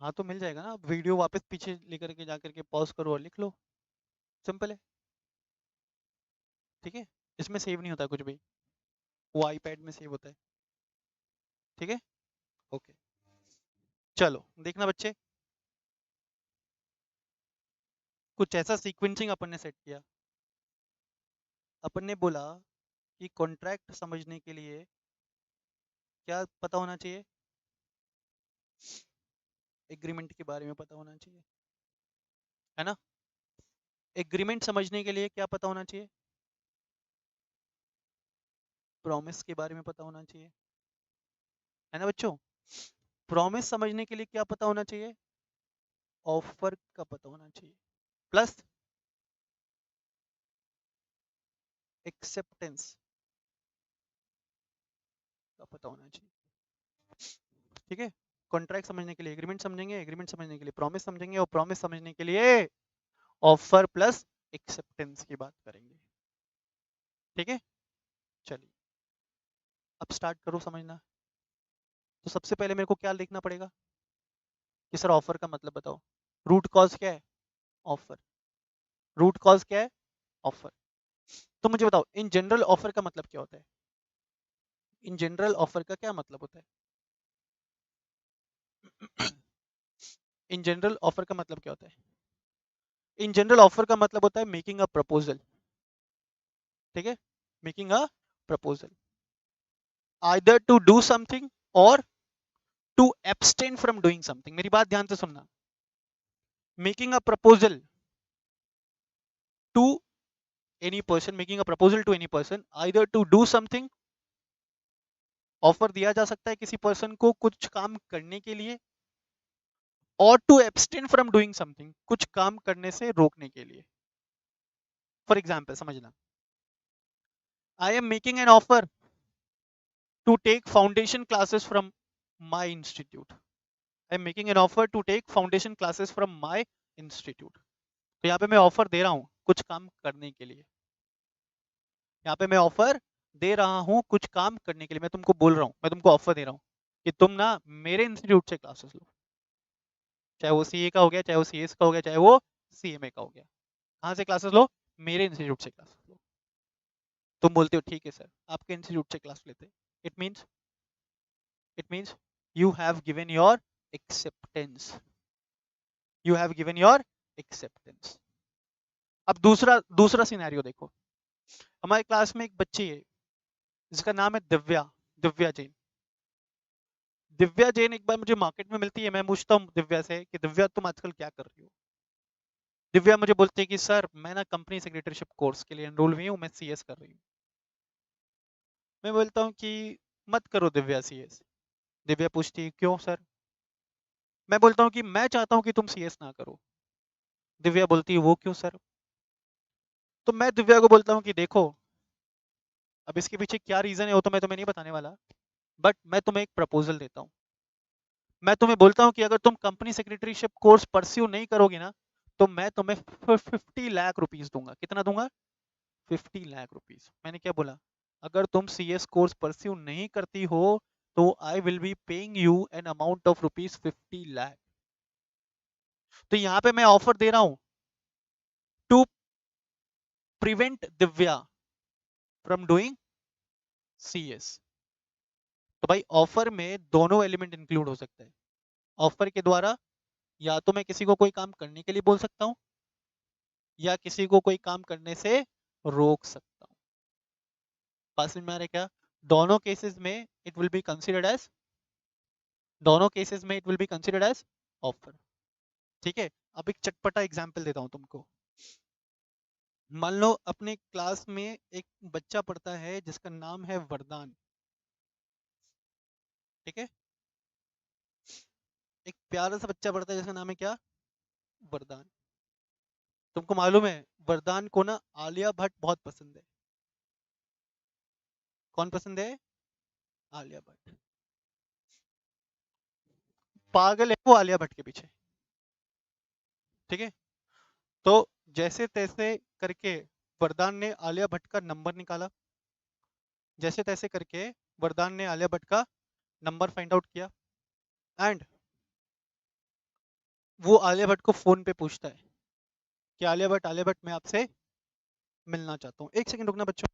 हाँ तो मिल जाएगा ना. आप वीडियो वापस पीछे लेकर के जा करके पॉज करो और लिख लो. सिंपल है. ठीक है. इसमें सेव नहीं होता कुछ भी, वो आईपैड में सेव होता है. ठीक है. ओके. चलो देखना बच्चे, कुछ ऐसा सीक्वेंसिंग अपन ने सेट किया. अपन ने बोला कि कॉन्ट्रैक्ट समझने के लिए क्या पता होना चाहिए? एग्रीमेंट के बारे में पता होना चाहिए, है ना? एग्रीमेंट समझने के लिए क्या पता होना चाहिए? प्रॉमिस के बारे में पता होना चाहिए, है ना बच्चों? प्रॉमिस समझने के लिए क्या पता होना चाहिए? ऑफर का पता होना चाहिए, प्लस एक्सेप्टेंस का पता होना चाहिए. ठीक है. कॉन्ट्रैक्ट समझने के लिए एग्रीमेंट समझेंगे, एग्रीमेंट समझने के लिए प्रॉमिस समझेंगे, और प्रॉमिस समझने के लिए ऑफर प्लस एक्सेप्टेंस की बात करेंगे. ठीक है. चलिए अब स्टार्ट करो समझना. तो सबसे पहले मेरे को क्या देखना पड़ेगा कि सर ऑफर का मतलब बताओ. रूट कॉज क्या है? ऑफर. रूट कॉज क्या है? ऑफर. तो मुझे बताओ इन जनरल ऑफर का मतलब क्या होता है? इन जनरल ऑफर का क्या मतलब होता है? इन जनरल ऑफर का मतलब क्या होता है? इन जनरल ऑफर का मतलब होता है मेकिंग अ प्रपोजल. ठीक है. Making a proposal either to do something और to abstain from doing something. मेरी बात ध्यान से सुनना. Making a proposal to any person, making a proposal to any person either to do something. Offer दिया जा सकता है किसी पर्सन को कुछ काम करने के लिए, और to abstain from doing something, कुछ काम करने से रोकने के लिए. फॉर एग्जाम्पल समझना, I am making an offer to take foundation classes from my institute. I am making an offer to take foundation classes from my institute. तो यहाँ पे मैं ऑफर दे रहा हूँ कुछ काम करने के लिए, यहाँ पे मैं ऑफर दे रहा हूँ कुछ काम करने के लिए, मैं तुमको बोल रहा हूँ, मैं तुमको ऑफर दे रहा हूँ कि तुम ना मेरे इंस्टीट्यूट से क्लासेस लो, चाहे वो सीए का हो गया, चाहे वो सीएस का हो गया, चाहे वो सीएमए का हो गया। कहाँ से क्लासेस लो? मेरे इंस्टीट्यूट से क्लासेस लो। तुम बोलते हो ठीक है सर, आपके इंस्टीट्यूट से क्लास लेते हैं। It means you have given your acceptance, you have given your acceptance. अब दूसरा दूसरा सिनेरियो देखो। हमारे क्लास में एक बच्ची है जिसका नाम है दिव्या, दिव्या जैन। दिव्या जैन एक बार मुझे मार्केट में मिलती है, मैं पूछता हूँ दिव्या से कि दिव्या तुम आजकल क्या कर रही हो? दिव्या मुझे बोलती है कि सर मैं ना कंपनी सेक्रेटरीशिप कोर्स के लिए एनरोल हुई हूँ, मैं सीएस कर रही हूँ। मैं बोलता हूँ कि मत करो दिव्या सीएस। दिव्या पूछती है क्यों सर? मैं बोलता हूँ कि मैं चाहता हूँ कि तुम सीएस ना करो। दिव्या बोलती है वो क्यों सर? तो मैं दिव्या को बोलता हूँ कि देखो, अब इसके पीछे क्या रीजन है वो तो मैं तुम्हें नहीं बताने वाला, बट मैं तुम्हें एक प्रपोजल देता हूँ। मैं तुम्हें बोलता हूँ कि अगर तुम कंपनी सेक्रेटरीशिप कोर्स परस्यू नहीं करोगी ना, तो मैं तुम्हें 50 लाख रुपीज दूंगा। कितना दूंगा? 50 लाख रुपीज। मैंने क्या बोला? अगर तुम सीएस कोर्स परस्यू नहीं करती हो तो I will be paying you an amount of rupees 50 lakh. तो यहाँ पे मैं ऑफर दे रहा हूँ to prevent Divya from doing CS. तो भाई ऑफर में दोनों एलिमेंट इंक्लूड हो सकते हैं। ऑफर के द्वारा या तो मैं किसी को कोई काम करने के लिए बोल सकता हूँ, या किसी को कोई काम करने से रोक सकता हूँ। पास में आ रहा है क्या? दोनों केसेस में it will be considered as, दोनों केसेस में it will be considered as offer. ठीक है, अब एक चटपटा एग्जांपल देता हूँ तुमको। मान लो अपने क्लास में एक बच्चा पढ़ता है जिसका नाम है वरदान। ठीक है, एक प्यारा सा बच्चा पढ़ता है जिसका नाम है क्या? वरदान। तुमको मालूम है वरदान को ना आलिया भट्ट बहुत पसंद है। कौन पसंद है? आलिया भट्ट। पागल है वो आलिया भट्ट के पीछे। ठीक है, तो जैसे तैसे करके वरदान ने आलिया भट्ट का नंबर निकाला, जैसे तैसे करके वरदान ने आलिया भट्ट का नंबर फाइंड आउट किया, एंड वो आलिया भट्ट को फोन पे पूछता है कि आलिया भट्ट, आलिया भट्ट मैं आपसे मिलना चाहता हूँ। एक सेकंड रुकना बच्चों।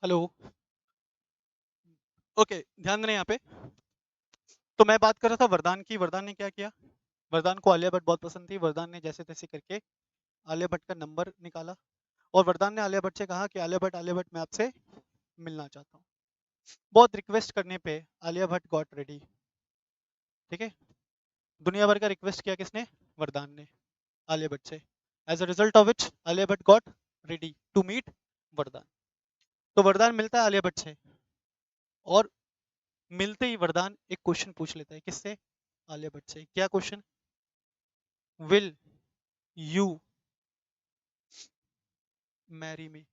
हेलो। ओके, ध्यान देना यहाँ पे। तो मैं बात कर रहा था वरदान की। वरदान ने क्या किया? वरदान को आलिया भट्ट बहुत पसंद थी। वरदान ने जैसे तैसे करके आलिया भट्ट का नंबर निकाला, और वरदान ने आलिया भट्ट से कहा कि आलिया भट्ट, आलिया भट्ट मैं आपसे मिलना चाहता हूँ। बहुत रिक्वेस्ट करने पे आलिया भट्ट गॉट रेडी। ठीक है, दुनिया भर का रिक्वेस्ट किया किसने? वरदान ने आलिया भट्ट से। As a result of which Alia Bhatt got ready to meet Vardaan. तो वरदान मिलता है आलिया भट्ट से, और मिलते ही वरदान एक क्वेश्चन पूछ लेता है, किससे? आलिया भट्ट से। क्या question? Will you marry me.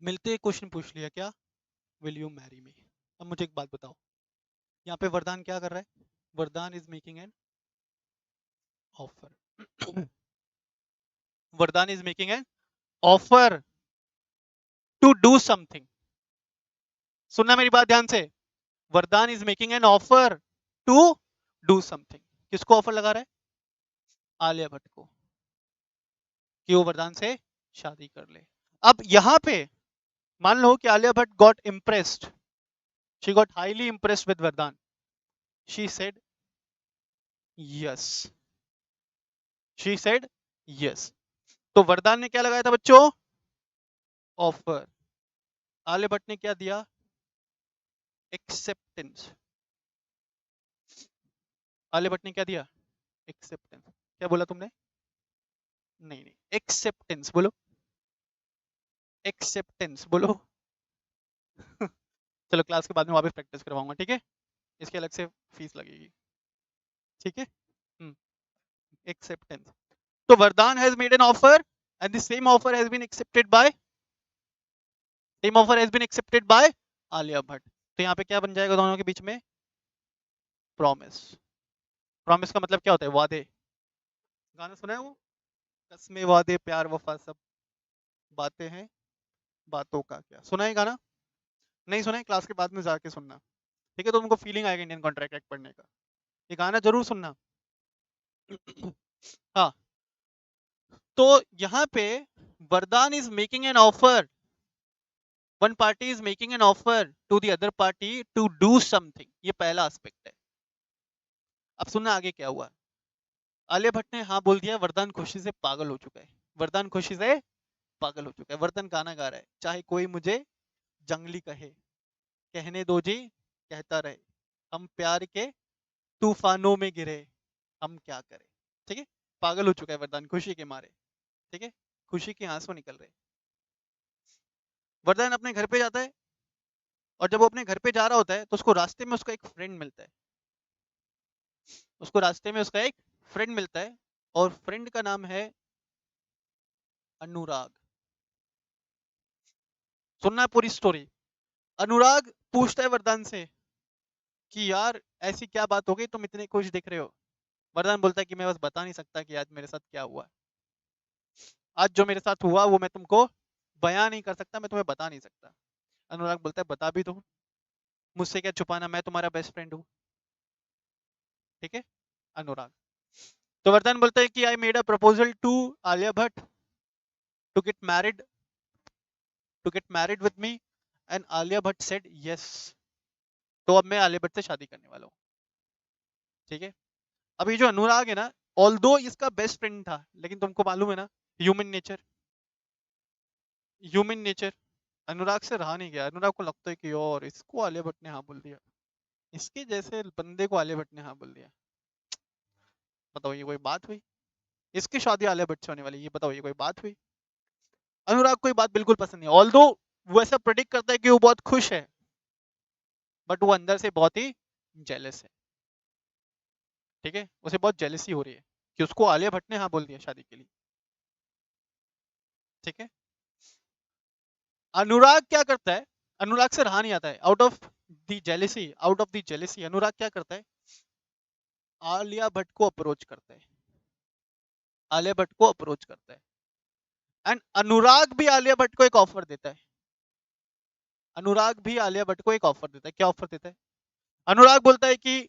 मिलते ही क्वेश्चन पूछ लिया, क्या? Will you marry me. अब मुझे एक बात बताओ, यहाँ पे वरदान क्या कर रहा है? Vardaan is making an offer. Vardaan is making an offer to do something. सुनना मेरी बात ध्यान से। Vardaan is making an offer to do something. किसको ऑफर लगा रहा है? आलिया भट्ट को, कि वो वरदान से शादी कर ले। अब यहां पे मान लो कि Alia Bhatt got impressed, she got highly impressed with Vardaan, she said yes, she said yes. तो वरदान ने क्या लगाया था बच्चों? ऑफर। आलिया भट्ट ने क्या दिया? एक्सेप्टेंस। आलिया भट्ट ने क्या दिया? एक्सेप्टेंस। क्या बोला तुमने? नहीं नहीं, एक्सेप्टेंस बोलो, एक्सेप्टेंस बोलो। चलो क्लास के बाद में वापस प्रैक्टिस करवाऊंगा, ठीक है? इसके अलग से फीस लगेगी, ठीक है? एक्सेप्टेंस। तो Vardaan has made an offer and the same offer has been accepted by, same offer has been accepted by Alia Bhatt. तो यहाँ पे क्या बन जाएगा दोनों के बीच में? प्रॉमिस। प्रॉमिस का मतलब क्या होता है? वादे। गाना सुना है वो, कसमें वादे प्यार वफा सब बातें हैं, बातों का क्या? सुना है गाना? नहीं सुना है? क्लास के बाद में जाके सुनना, ठीक है? तो तुमको फीलिंग आएगा इंडियन कॉन्ट्रैक्ट एक्ट पढ़ने का। ये गाना जरूर सुनना। हाँ, तो यहाँ पे Vardaan is making an offer, one party is making an offer to the other party to do something. ये पहला एस्पेक्ट है। अब सुनना आगे क्या हुआ। आलिया भट्ट ने हाँ बोल दिया, वरदान खुशी से पागल हो चुका है। वरदान खुशी से पागल हो चुका है। वरदान गाना गा रहा है, चाहे कोई मुझे जंगली कहे, कहने दो जी कहता रहे, हम प्यार के तूफानों में गिरे, हम क्या करें। ठीक है? पागल हो चुका है वरदान खुशी के मारे। ठीक है? खुशी के आंसू निकल रहे। वरदान अपने घर पे जाता है, और जब वो अपने घर पे जा रहा होता है तो उसको रास्ते में उसका एक फ्रेंड मिलता है। उसको रास्ते में उसका एक फ्रेंड मिलता है, और फ्रेंड का नाम है अनुराग। सुनना है पूरी स्टोरी। अनुराग पूछता है वरदान से कि यार ऐसी क्या बात हो गई, तुम इतने खुश दिख रहे हो? वरदान बोलता है कि मैं बस बता नहीं सकता कि आज मेरे साथ क्या हुआ। आज जो मेरे साथ हुआ वो मैं तुमको बयां नहीं कर सकता, मैं तुम्हें बता नहीं सकता। अनुराग बोलता है बता भी दो, मुझसे क्या छुपाना, मैं तुम्हारा बेस्ट फ्रेंड हूँ। ठीक है? अनुराग। तो वरदान बोलता है कि I made a proposal to Alia Bhatt to get married, to get married with me, and Alia Bhatt said yes. तो अब मैं आलिया भट्ट से शादी करने वाला हूँ। ठीक है? अब ये जो अनुराग है ना, ऑल्दो इसका बेस्ट फ्रेंड था, लेकिन तुमको मालूम है ना, ह्यूमन नेचर, ह्यूमन नेचर, अनुराग से रहा नहीं गया। अनुराग को लगता है कि और इसको आलिया भट्ट ने हाँ बोल दिया, इसके जैसे बंदे को आलिया भट्ट ने हाँ बोल दिया। बताओ ये कोई बात हुई? इसकी शादी आलिया भट्ट से होने वाली, ये बताओ ये कोई बात हुई? अनुराग को ये बात बिल्कुल पसंद नहीं, ऑल्दो वो ऐसा प्रेडिक्ट करता है कि वो बहुत खुश है, बट वो अंदर से बहुत ही जेलस है। ठीक है? उसे बहुत जेलसी हो रही है कि उसको आलिया भट्ट ने हाँ बोल दिया शादी के लिए। ठीक है? अनुराग क्या करता है? अनुराग से रहा नहीं आता है, out of the jealousy, out of the jealousy Anurag क्या करता है? आलिया भट्ट को अप्रोच करता है, आलिया भट्ट को अप्रोच करता है। एंड अनुराग भी आलिया भट्ट को एक ऑफर देता है। अनुराग भी आलिया भट्ट को एक ऑफर देता है। क्या ऑफर देता है? अनुराग बोलता है कि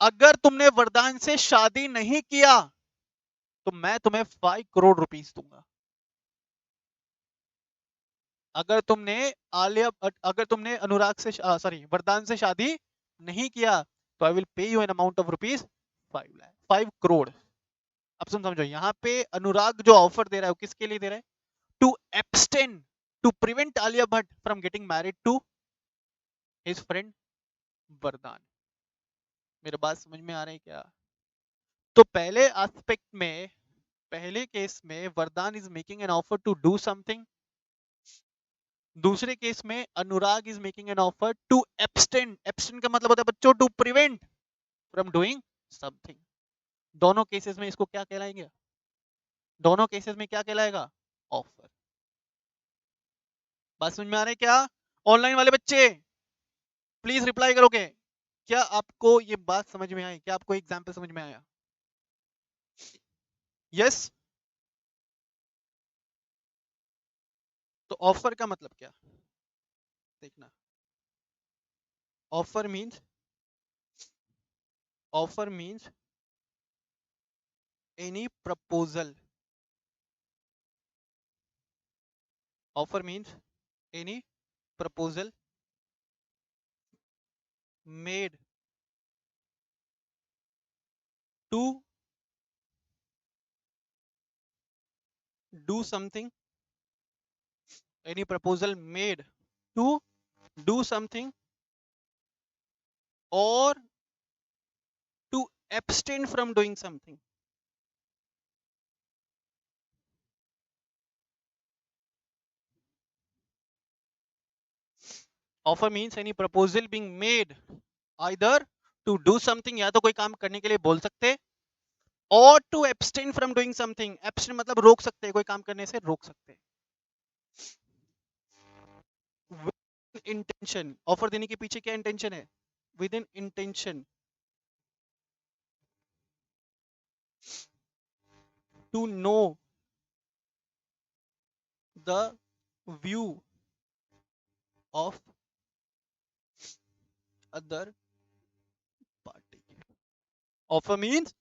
अगर तुमने वरदान से शादी नहीं किया तो मैं तुम्हें 5 करोड़ रुपीस दूंगा। अगर तुमने अगर तुमने अनुराग से सॉरी वरदान से शादी नहीं किया तो I will pay you an amount of rupees 5 lakh, 5 crore. अब तुम समझो, यहाँ पे अनुराग जो ऑफर दे रहा है वो किसके लिए दे रहा है? To abstain, to prevent Alia Bhatt from getting married to his friend Vardaan. मेरे बात समझ में आ रही है क्या? तो पहले एस्पेक्ट में, पहले केस में Vardaan is making an offer to do something, दूसरे केस में Anurag is making an offer to abstain, abstain का मतलब होता है बच्चों to prevent from doing something. दोनों केसेस में इसको क्या कहलाएंगे, दोनों केसेस में क्या कहलाएगा, ऑफर। बात समझ में आ रही है क्या? ऑनलाइन वाले बच्चे प्लीज रिप्लाई करोगे, क्या आपको ये बात समझ में आई, क्या आपको एग्जाम्पल समझ में आया? यस। तो ऑफर का मतलब क्या, देखना। Offer means, offer means any proposal, offer means any proposal made to do something, any proposal made to do something or to abstain from doing something. Offer means any proposal being made either to do something, या तो कोई काम करने के लिए बोल सकते, और to abstain from doing something, abstain मतलब रोक सकते, कोई काम करने से रोक सकते। With intention, ऑफर देने के पीछे क्या इंटेंशन है, with in intention to know the view of other party. Offer means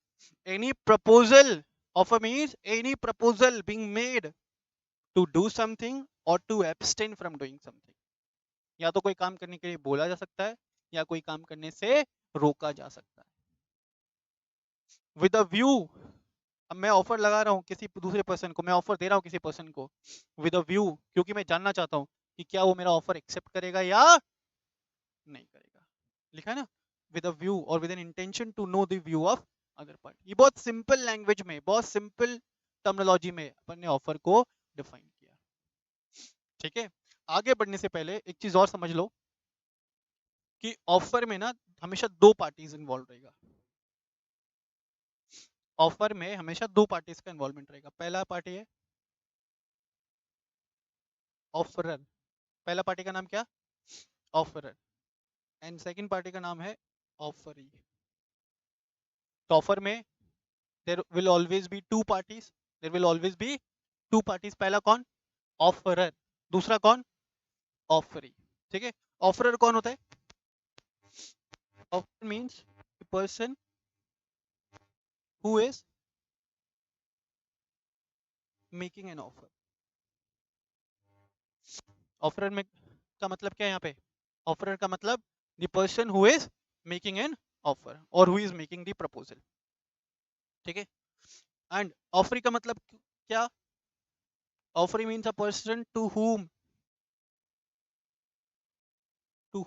any proposal, offer means any proposal being made to do something or to abstain from doing something, या तो कोई काम करने के लिए बोला जा सकता है या कोई काम करने से रोका जा सकता है। विद अ व्यू, अब मैं ऑफर लगा रहा हूँ किसी दूसरे पर्सन को, मैं ऑफर दे रहा हूँ किसी पर्सन को विद अ व्यू, क्योंकि मैं जानना चाहता हूँ कि क्या वो मेरा ऑफर एक्सेप्ट करेगा या नहीं करेगा, लिखा है ना, विद अ व्यू और with an intention to know the view of other party. ये बहुत सिंपल लैंग्वेज में, बहुत सिंपल टर्मिनोलॉजी में अपन ने ऑफर को डिफाइन किया। ठीक है, आगे बढ़ने से पहले एक चीज और समझ लो कि ऑफर में ना हमेशा दो पार्टीज इन्वॉल्व रहेगा, ऑफर में हमेशा दो पार्टीज का इन्वॉल्वमेंट रहेगा। पहला पार्टी है ऑफरर, पहला पार्टी का नाम क्या, ऑफरर, एंड सेकंड पार्टी का नाम है ऑफरी। तो ऑफर में there will always be two parties, there will always be two parties. पहला कौन, ऑफरर, दूसरा कौन, ऑफरी। ठीक है, ऑफरर कौन होता है, offer means person who is making an offer. Offeror में का मतलब क्या है यहाँ पे, ऑफरर का मतलब the person who is making an offer और who is making the proposal. ठीक है, एंड ऑफरी का मतलब क्या, offeree means a person to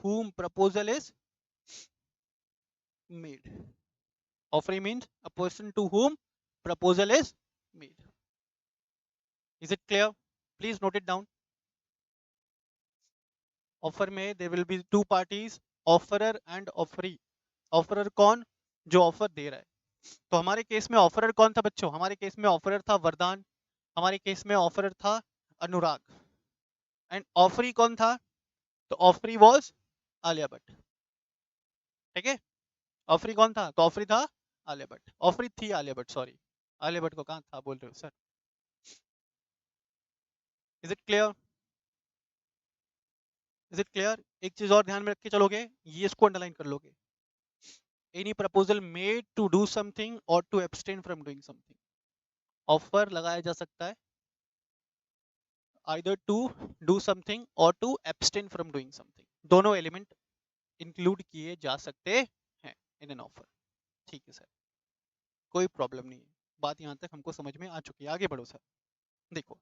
whom proposal is made. Offering means a person to whom proposal is made. Is it clear? Please note it down. Offer में there will be two parties, offerer and offeree. Offerer कौन, जो offer दे रहा है। तो हमारे case में offeror कौन था बच्चों, हमारे केस में ऑफरर था वरदान, हमारे केस में ऑफरर था अनुराग, एंड ऑफरी कौन था, तो ऑफरी वॉज आलिया भट्ट। ठीक है, ऑफरी कौन था, तो ऑफरी था आलिया भट्ट, ऑफरी थी आलिया भट्ट, सॉरी आलिया भट्ट को कहाँ था बोल रहे हो sir. Is it clear, is it clear? एक चीज और ध्यान में रख के चलोगे, ये इसको अंडरलाइन कर लोगे, any proposal made to do something और to abstain from doing something. Offer लगाया जा सकता है आइदर टू डू समथिंग और to abstain from doing something, दोनों एलिमेंट इंक्लूड किए जा सकते हैं इन एन ऑफर। ठीक है सर, कोई प्रॉब्लम नहीं है, बात यहाँ तक हमको समझ में आ चुकी है, आगे बढ़ो सर। देखो,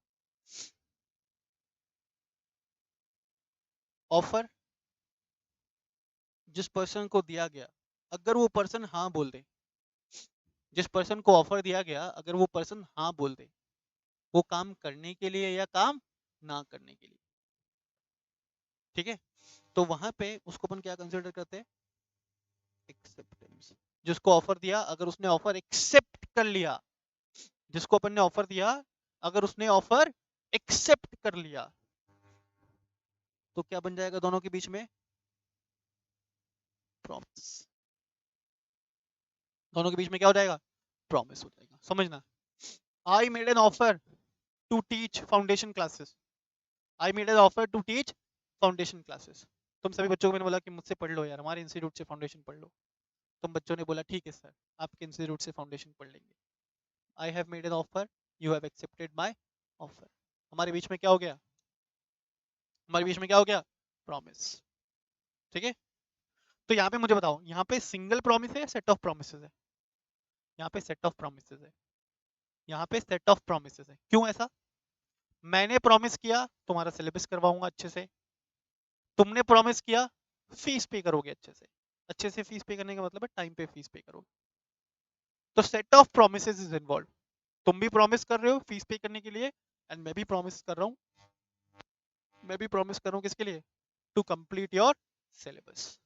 ऑफर जिस पर्सन को दिया गया, अगर वो पर्सन हाँ बोल दे, जिस पर्सन को ऑफर दिया गया अगर वो पर्सन हाँ बोल दे, वो काम करने के लिए या काम ना करने के लिए, ठीक है, तो वहां पे उसको अपन क्या कंसिडर करते हैं, एक्सेप्टेंस। जिसको ऑफर दिया, अगर उसने ऑफर एक्सेप्ट कर लिया, जिसको अपन ने ऑफर दिया, अगर उसने ऑफर एक्सेप्ट कर लिया, तो क्या बन जाएगा दोनों के बीच में, प्रॉमिस। दोनों के बीच में क्या हो जाएगा, प्रॉमिस हो जाएगा। समझना, I made an offer to teach foundation classes, I made an offer to teach foundation classes. तुम सभी बच्चों को मैंने बोला कि मुझसे पढ़ लो यार, हमारे इंस्टीट्यूट से फाउंडेशन पढ़ लो। तुम बच्चों ने बोला ठीक है सर, आपके इंस्टीट्यूट से फाउंडेशन पढ़ लेंगे। I have made an offer, you have accepted my offer. हमारे बीच में क्या हो गया, हमारे बीच में क्या हो गया, प्रॉमिस। ठीक है, तो यहाँ पे मुझे बताओ, यहाँ पे सिंगल प्रॉमिस है, सेट ऑफ प्रोमिसेस है, यहाँ पे सेट ऑफ प्रोमिसेस है, यहाँ पे सेट ऑफ प्रोमिसेस है। क्यों ऐसा, मैंने प्रॉमिस किया तुम्हारा सिलेबस करवाऊंगा अच्छे से, तुमने प्रॉमिस किया फीस पे करोगे अच्छे से। अच्छे से फीस पे करने का मतलब है टाइम पे फीस पे करोगे। तो set of promises is involve. तुम भी प्रॉमिस कर रहे हो फीस पे करने के लिए, एंड मैं भी प्रॉमिस कर रहा हूँ, मैं भी प्रॉमिस कर रहा हूँ किसके लिए, टू कंप्लीट योर सिलेबस।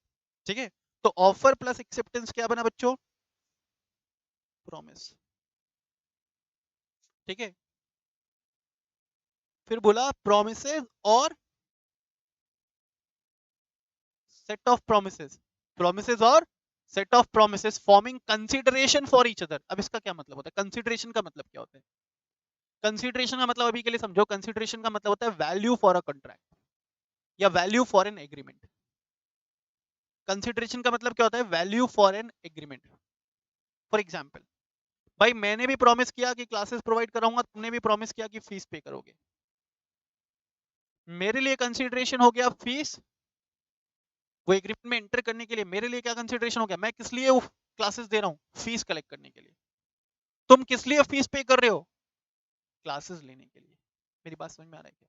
ठीक है, तो ऑफर प्लस एक्सेप्टेंस क्या बना बच्चों, प्रॉमिस। ठीक है, फिर बोला प्रोमिसेस और सेट ऑफ प्रोमिसेस, प्रोमिसेस और set of promises forming consideration for each other. अब इसका क्या मतलब होता है, कंसीडरेशन का मतलब क्या होता है, कंसीडरेशन का मतलब अभी के लिए समझो, कंसीडरेशन का मतलब होता है वैल्यू फॉर अ कॉन्ट्रैक्ट या value for an agreement. Consideration का मतलब क्या होता है, value for an agreement. For example, भाई मैंने भी प्रॉमिस किया कि क्लासेस प्रोवाइड कराऊंगा, तुमने भी प्रॉमिस किया कि फीस पे करोगे। मेरे लिए कंसीडरेशन हो गया फीस, वो एग्रीमेंट में एंटर करने के लिए मेरे लिए क्या कंसीडरेशन हो गया, मैं किस लिए क्लासेस दे रहा हूँ, फीस कलेक्ट करने के लिए। तुम किस लिए फीस पे कर रहे हो, क्लासेस लेने के लिए। मेरी बात समझ में आ रहा है क्या,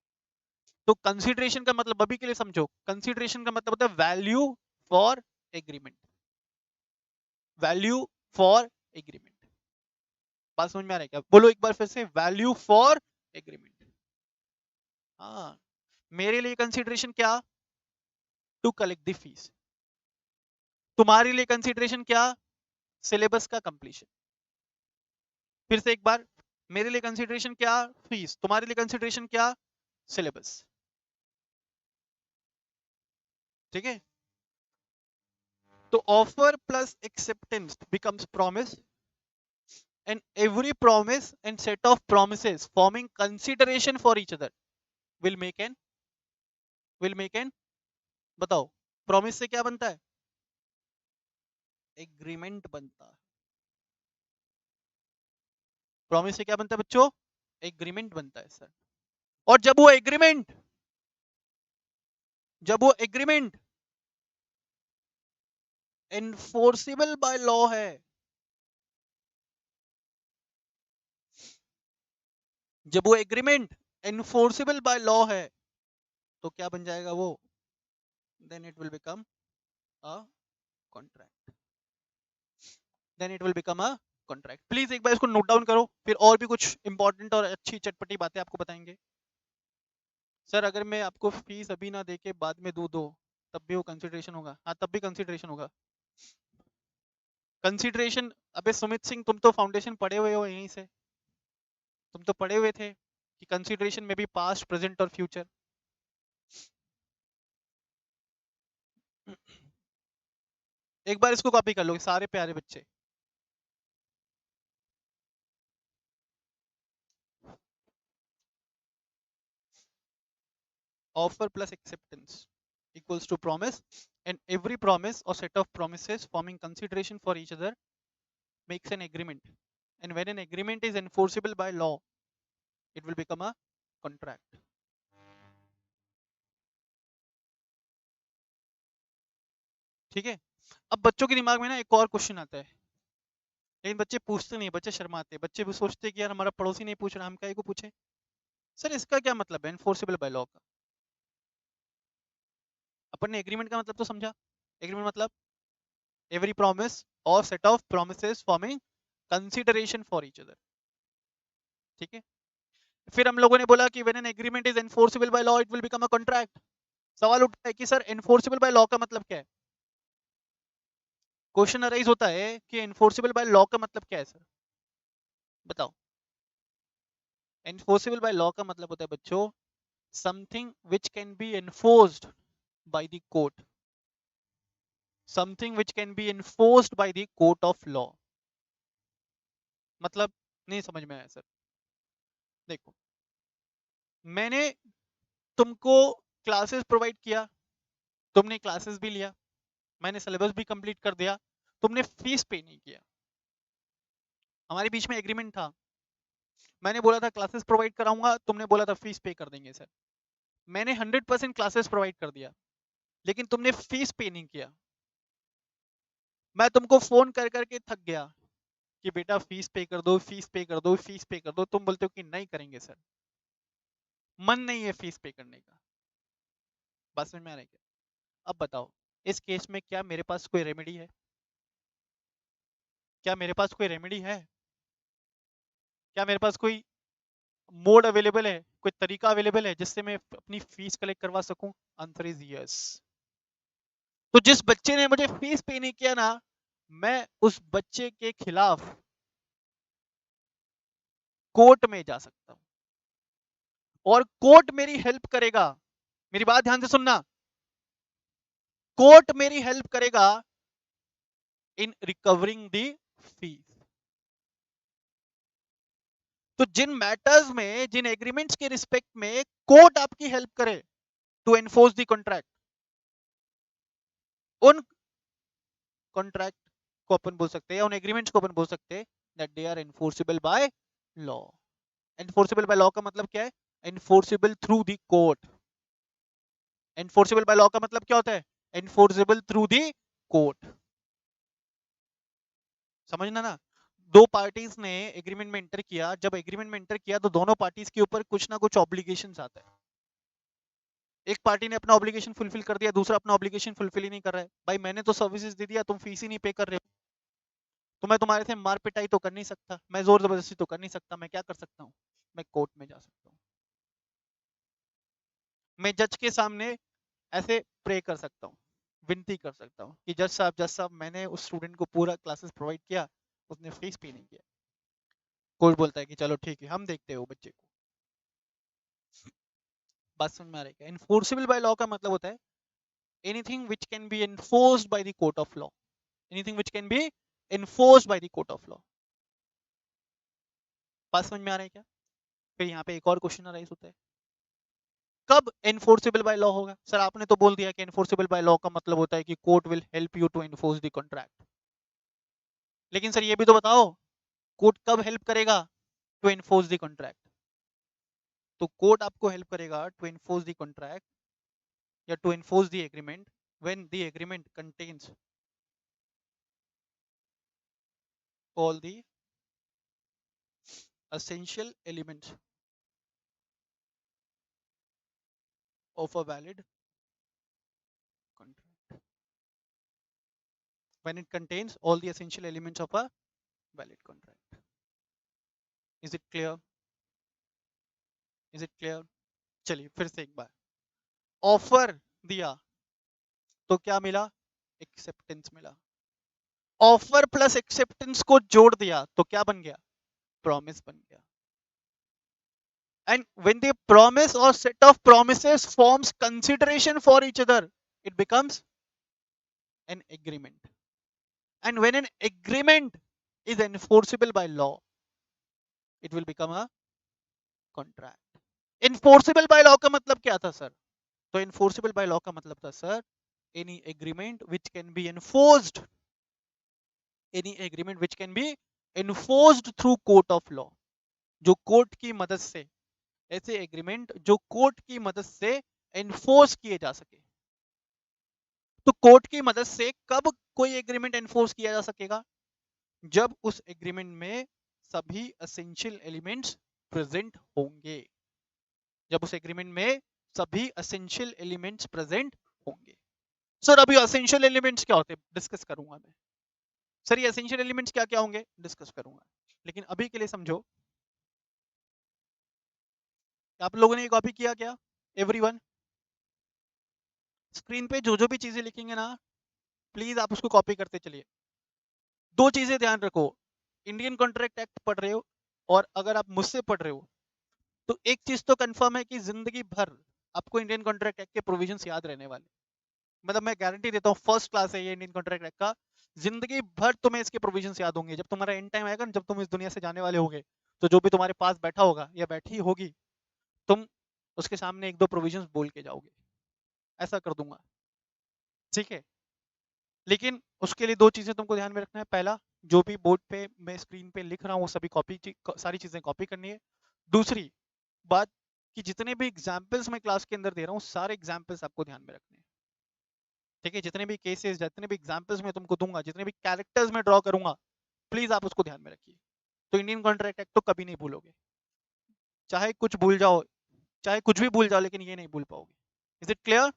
तो कंसीडरेशन का मतलब अभी के लिए समझो, कंसीडरेशन का मतलब होता है value for agreement, value for agreement. बात समझ में आ रहा है क्या, बोलो एक बार फिर से, वैल्यू फॉर एग्रीमेंट। हाँ, मेरे लिए कंसीडरेशन क्या, टू कलेक्ट द फीस। तुम्हारे लिए कंसीडरेशन क्या, सिलेबस का कंप्लीशन। फिर से एक बार, मेरे लिए कंसीडरेशन क्या, फीस। तुम्हारे लिए कंसीडरेशन क्या, सिलेबस। ठीक है, तो offer plus acceptance becomes promise, and every promise and set of promises forming consideration for each other will make an, बताओ, प्रॉमिस से क्या बनता है, एग्रीमेंट बनता है। प्रॉमिस से क्या बनता है बच्चों, एग्रीमेंट बनता है सर। और जब वो एग्रीमेंट एनफोर्सेबल बाय लॉ है, जब वो एग्रीमेंट एनफोर्सेबल बाय लॉ है, तो क्या बन जाएगा वो, then it will become a contract, then it will become a contract. Please एक बार इसको नोट डाउन करो, फिर और भी कुछ इंपॉर्टेंट और अच्छी चटपटी बातें आपको बताएंगे। सर अगर मैं आपको फीस अभी ना देके बाद में दूं दो, तब भी वो कंसिडरेशन होगा, हाँ तब भी कंसिडरेशन होगा। कंसिडरेशन, अबे सुमित सिंह तुम तो फाउंडेशन पढ़े हुए हो यहीं से, तुम तो पढ़े हुए थे कि कंसिडरेशन में भी पास्ट प्रेजेंट और फ्यूचर। एक बार इसको कॉपी कर लो सारे प्यारे बच्चे। Offer plus acceptance equals to promise, and every promise or set of promises forming consideration for each other makes an agreement, and when an agreement is enforceable by law it will become a contract। ठीक है, अब बच्चों के दिमाग में ना एक और क्वेश्चन आता है, लेकिन बच्चे पूछते नहीं, बच्चे शर्माते, बच्चे भी सोचते कि यार हमारा पड़ोसी नहीं पूछ रहा, हम काहे को पूछे। सर इसका क्या मतलब है एनफोर्सेबल बाय लॉ का, अपन ने एग्रीमेंट का मतलब तो समझा, एग्रीमेंट मतलब एवरी प्रॉमिस और set of promises forming consideration for each other. ठीक है, फिर हम लोगों ने बोला कि when an agreement is enforceable by law it will become a contract. सवाल उठता है कि सर एनफोर्सेबल बाय लॉ का मतलब क्या है। क्वेश्चन अराइज होता है कि एनफोर्सेबल बाय लॉ का मतलब क्या है सर, बताओ। एनफोर्सेबल बाय लॉ का मतलब होता है बच्चों something which can be enforced by the court, something which can be enforced by the court of law. मतलब नहीं समझ में आया सर। देखो, मैंने तुमको क्लासेस प्रोवाइड किया, तुमने क्लासेस भी लिया, मैंने सिलेबस भी कंप्लीट कर दिया, तुमने फीस पे नहीं किया। हमारे बीच में एग्रीमेंट था, मैंने बोला था क्लासेस प्रोवाइड कराऊंगा, तुमने बोला था फीस पे कर देंगे सर। मैंने 100% क्लासेस प्रोवाइड कर दिया, लेकिन तुमने फीस पे नहीं किया। मैं तुमको फोन कर करके थक गया कि बेटा फीस पे कर दो, फीस पे कर दो, फीस पे कर दो, तुम बोलते हो कि नहीं करेंगे सर, मन नहीं है फीस पे करने का। बस में आ रहा है क्या? अब बताओ, इस केस में क्या मेरे पास कोई रेमेडी है? क्या मेरे पास कोई रेमेडी है? क्या मेरे पास कोई मोड अवेलेबल है, कोई तरीका अवेलेबल है जिससे मैं अपनी फीस कलेक्ट करवा सकूं? Answer is yes. तो जिस बच्चे ने मुझे फीस पे नहीं किया ना, मैं उस बच्चे के खिलाफ कोर्ट में जा सकता हूं और कोर्ट मेरी हेल्प करेगा। मेरी बात ध्यान से सुनना, कोर्ट मेरी हेल्प करेगा इन रिकवरिंग द फीस। तो जिन मैटर्स में, जिन एग्रीमेंट्स के रिस्पेक्ट में कोर्ट आपकी हेल्प करे टू एनफोर्स द कॉन्ट्रैक्ट, उन कॉन्ट्रैक्ट को अपन बोल सकते हैं, उन एग्रीमेंट्स को अपन बोल सकते हैं that they are enforceable by law. Enforceable by law का मतलब क्या है? Enforceable through the court. Enforceable by law का मतलब क्या होता है? Enforceable through the court. समझना ना। दो पार्टीज ने एग्रीमेंट में एंटर किया, जब एग्रीमेंट में एंटर किया तो दोनों पार्टीज के ऊपर कुछ ना कुछ ऑब्लिगेशंस आता है। एक पार्टी ने अपना ऑब्लिगेशन फुलफिल कर दिया, दूसरा अपना ऑब्लिगेशन फुलफिल ही नहीं कर रहा है। भाई मैंने तो सर्विसेज दे दिया, तुम फीस ही नहीं पे कर रहे हो, तो मैं तुम्हारे से मार पिटाई तो कर नहीं सकता, मैं जोर जबरदस्ती तो कर नहीं सकता। मैं क्या कर सकता हूँ? मैं कोर्ट में जा सकता हूँ, मैं जज के सामने ऐसे प्रे कर सकता हूँ, विनती कर सकता हूँ कि जज साहब मैंने उस स्टूडेंट को पूरा क्लासेस प्रोवाइड किया, उसने फीस पे नहीं किया। कोर्ट बोलता है कि चलो ठीक है, हम देखते हैं वो बच्चे को। बात समझ में आ रही है? इन्फोर्सेबल बाय लॉ का मतलब होता है anything which can be enforced by the court of law, anything which can be enforced by the court of law. बात समझ में आ रहा है क्या? फिर यहाँ पे एक और क्वेश्चन अराइज होता है, कब एनफोर्सेबल बाय लॉ होगा? सर आपने तो बोल दिया कि एनफोर्सेबल बाय लॉ का मतलब होता है कि court will help you to enforce the contract, लेकिन सर ये भी तो बताओ कोर्ट कब हेल्प करेगा टू एनफोर्स द कॉन्ट्रैक्ट? तो कोर्ट आपको हेल्प करेगा टू एनफोर्स द कॉन्ट्रैक्ट या to enforce the agreement when the agreement contains all the essential elements of a valid contract, when it contains all the essential elements of a valid contract. Is it clear? Is it clear? चलिए फिर से एक बार, offer दिया तो क्या मिला? Acceptance मिला। Offer plus acceptance को जोड़ दिया तो क्या बन गया? प्रॉमिस बन गया। And when the promise or set of promises forms consideration for each other, it becomes an agreement. And when an agreement is enforceable by law, it will become a contract. Enforceable by law का मतलब क्या था sir? तो enforceable by law का मतलब था sir any agreement which can be enforced, any agreement which can be enforced through court of law, जो court की मदद से, ऐसे एग्रीमेंट जो कोर्ट की मदद से एनफोर्स किए जा सके। तो कोर्ट की मदद से कब कोई एग्रीमेंट एनफोर्स किया जा सकेगा? जब उस एग्रीमेंट में सभी एसेंशियल एलिमेंट्स प्रेजेंट होंगे, जब उस एग्रीमेंट में सभी एसेंशियल एलिमेंट्स प्रेजेंट होंगे। सर अभी एसेंशियल एलिमेंट्स क्या होते हैं डिस्कस करूंगा मैं। सर ये एसेंशियल एलिमेंट्स क्या क्या होंगे डिस्कस करूंगा, लेकिन अभी के लिए समझो, आप लोगों ने ये कॉपी किया क्या एवरीवन? स्क्रीन पे जो जो भी चीजें लिखेंगे ना, प्लीज आप उसको कॉपी करते चलिए। दो चीजें ध्यान रखो, इंडियन कॉन्ट्रैक्ट एक्ट पढ़ रहे हो और अगर आप मुझसे पढ़ रहे हो तो एक चीज तो कंफर्म है कि जिंदगी भर आपको इंडियन कॉन्ट्रैक्ट एक्ट के प्रोविजंस याद रहने वाले। मतलब मैं गारंटी देता हूँ, फर्स्ट क्लास है ये इंडियन कॉन्ट्रैक्ट एक्ट का, जिंदगी भर तुम्हें इसके प्रोविजंस याद होंगे। जब तुम्हारा एंड टाइम आएगा ना, जब तुम इस दुनिया से जाने वाले होगे, तो जो भी तुम्हारे पास बैठा होगा या बैठी होगी, तुम उसके सामने एक दो प्रोविजंस बोल के जाओगे। ऐसा कर दूंगा, ठीक है। लेकिन उसके लिए दो चीजें तुमको ध्यान में रखना है। पहला, जो भी बोर्ड पे मैं स्क्रीन पे लिख रहा हूँ वो सभी सारी चीजें कॉपी करनी है। दूसरी बात कि जितने भी एग्जाम्पल्स मैं क्लास के अंदर दे रहा हूँ, सारे एग्जाम्पल्स आपको ध्यान में रखने हैं, ठीक है। जितने भी केसेस, जितने भी एग्जाम्पल्स मैं तुमको दूंगा, जितने भी कैरेक्टर्स मैं ड्रॉ करूंगा, प्लीज आप उसको ध्यान में रखिए। तो इंडियन कॉन्ट्रैक्ट एक्ट तो कभी नहीं भूलोगे, चाहे कुछ भूल जाओ, चाहे कुछ भी भूल जाओ, लेकिन ये नहीं भूल पाओगे। Is it clear?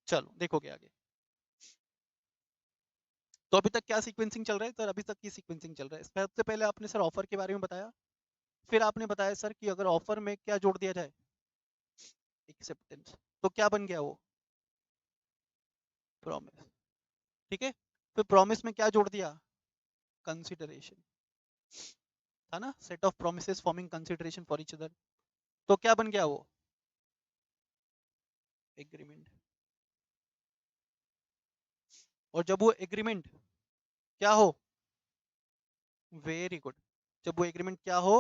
चलो देखोगे आगे। तो अभी तक क्या सीक्वेंसिंग चल रहा है सर? अभी तक की सीक्वेंसिंग चल रहा है। सबसे पहले आपने सर ऑफर के बारे में बताया, फिर आपने बताया सर कि अगर ऑफर में क्या जोड़ दिया जाए, एक्सेप्टेंस, तो क्या बन गया वो? प्रॉमिस, ठीक है। फिर प्रॉमिस में क्या जोड़ दिया? कंसिडरेशन, था ना, set of promises forming consideration for each other, तो क्या बन गया वो? एग्रीमेंट। और जब वो एग्रीमेंट क्या हो? Very good. जब वो एग्रीमेंट क्या हो?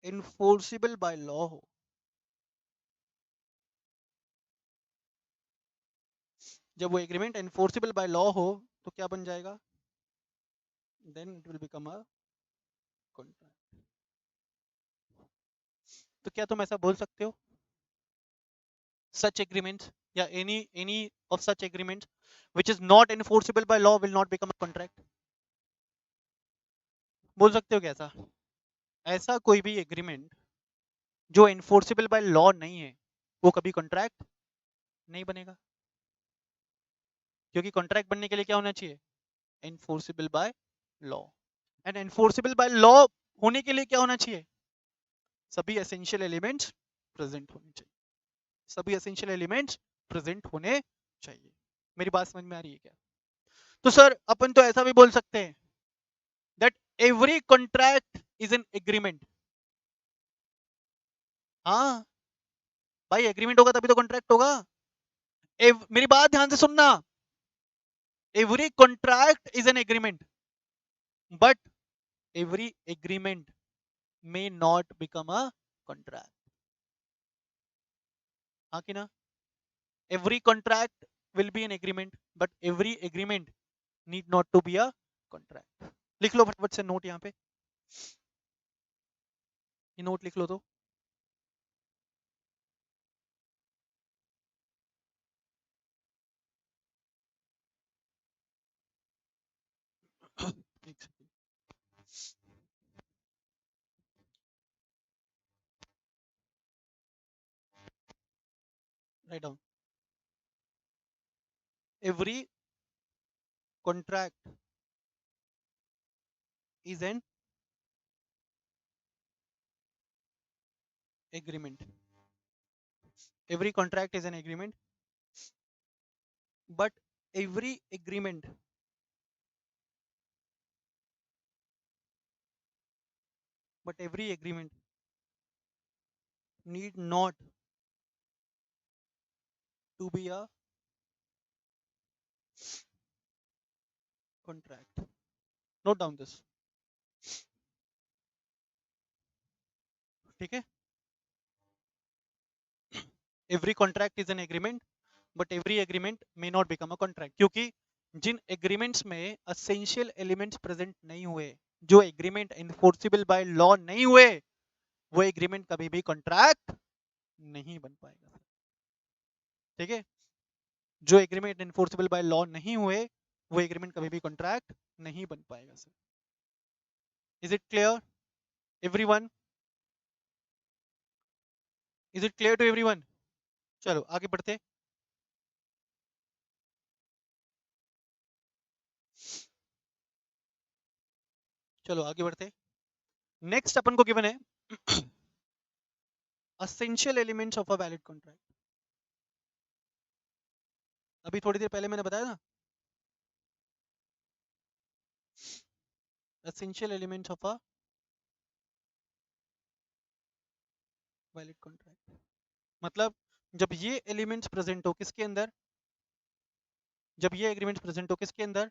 इनफोर्सिबल बाय लॉ हो। जब वो एग्रीमेंट एनफोर्सिबल बाय लॉ हो, तो क्या बन जाएगा? Then it will become a contract. तो क्या तुम ऐसा बोल सकते हो, such agreements या any of such agreements which is not enforceable by law will not become a contract? बोल सकते हो क्या ऐसा? ऐसा कोई भी एग्रीमेंट जो एनफोर्सेबल बाय लॉ नहीं है, वो कभी कॉन्ट्रैक्ट नहीं बनेगा। क्योंकि कॉन्ट्रैक्ट बनने के लिए क्या होना चाहिए? Enforceable by law. And enforceable by law होने के लिए क्या होना चाहिए? सभी एसेंशियल एलिमेंट्स प्रेजेंट होने चाहिए। सभी एसेंशियल एलिमेंट्स प्रेजेंट होने चाहिए। मेरी बात समझ में आ रही है क्या? तो सर अपन तो ऐसा भी बोल सकते हैं that every contract is an agreement। हाँ भाई, एग्रीमेंट होगा तभी तो कॉन्ट्रैक्ट होगा। मेरी बात ध्यान से सुनना, every contract is an agreement, but every agreement may not become a contract. हाँ कि ना? Every contract will be an agreement, but every agreement need not to be a contract. लिख लो फटाफट से नोट, यहाँ पे ये नोट लिख लो तो। Write down, every contract is N agreement, every contract is an agreement, but every agreement but every agreement need not to be a contract। note down this, ठीक है। every contract is an agreement but every agreement may not become a contract, क्योंकि जिन agreements में essential elements present नहीं हुए, जो agreement इनफोर्सिबल by law नहीं हुए, वो एग्रीमेंट कभी भी कॉन्ट्रैक्ट नहीं बन पाएगा, ठीक है। जो एग्रीमेंट इनफोर्सिबल बाय लॉ नहीं हुए, वो एग्रीमेंट कभी भी कॉन्ट्रैक्ट नहीं बन पाएगा sir. Is it clear everyone? Is it clear to everyone? चलो आगे बढ़ते। चलो आगे बढ़ते। नेक्स्ट अपन को गिवन है essential elements of a valid contract. अभी थोड़ी देर पहले मैंने बताया ना, essential elements of a valid contract. मतलब जब ये एलिमेंट्स प्रेजेंट हो किसके अंदर, जब ये एग्रीमेंट्स प्रेजेंट हो किसके अंदर,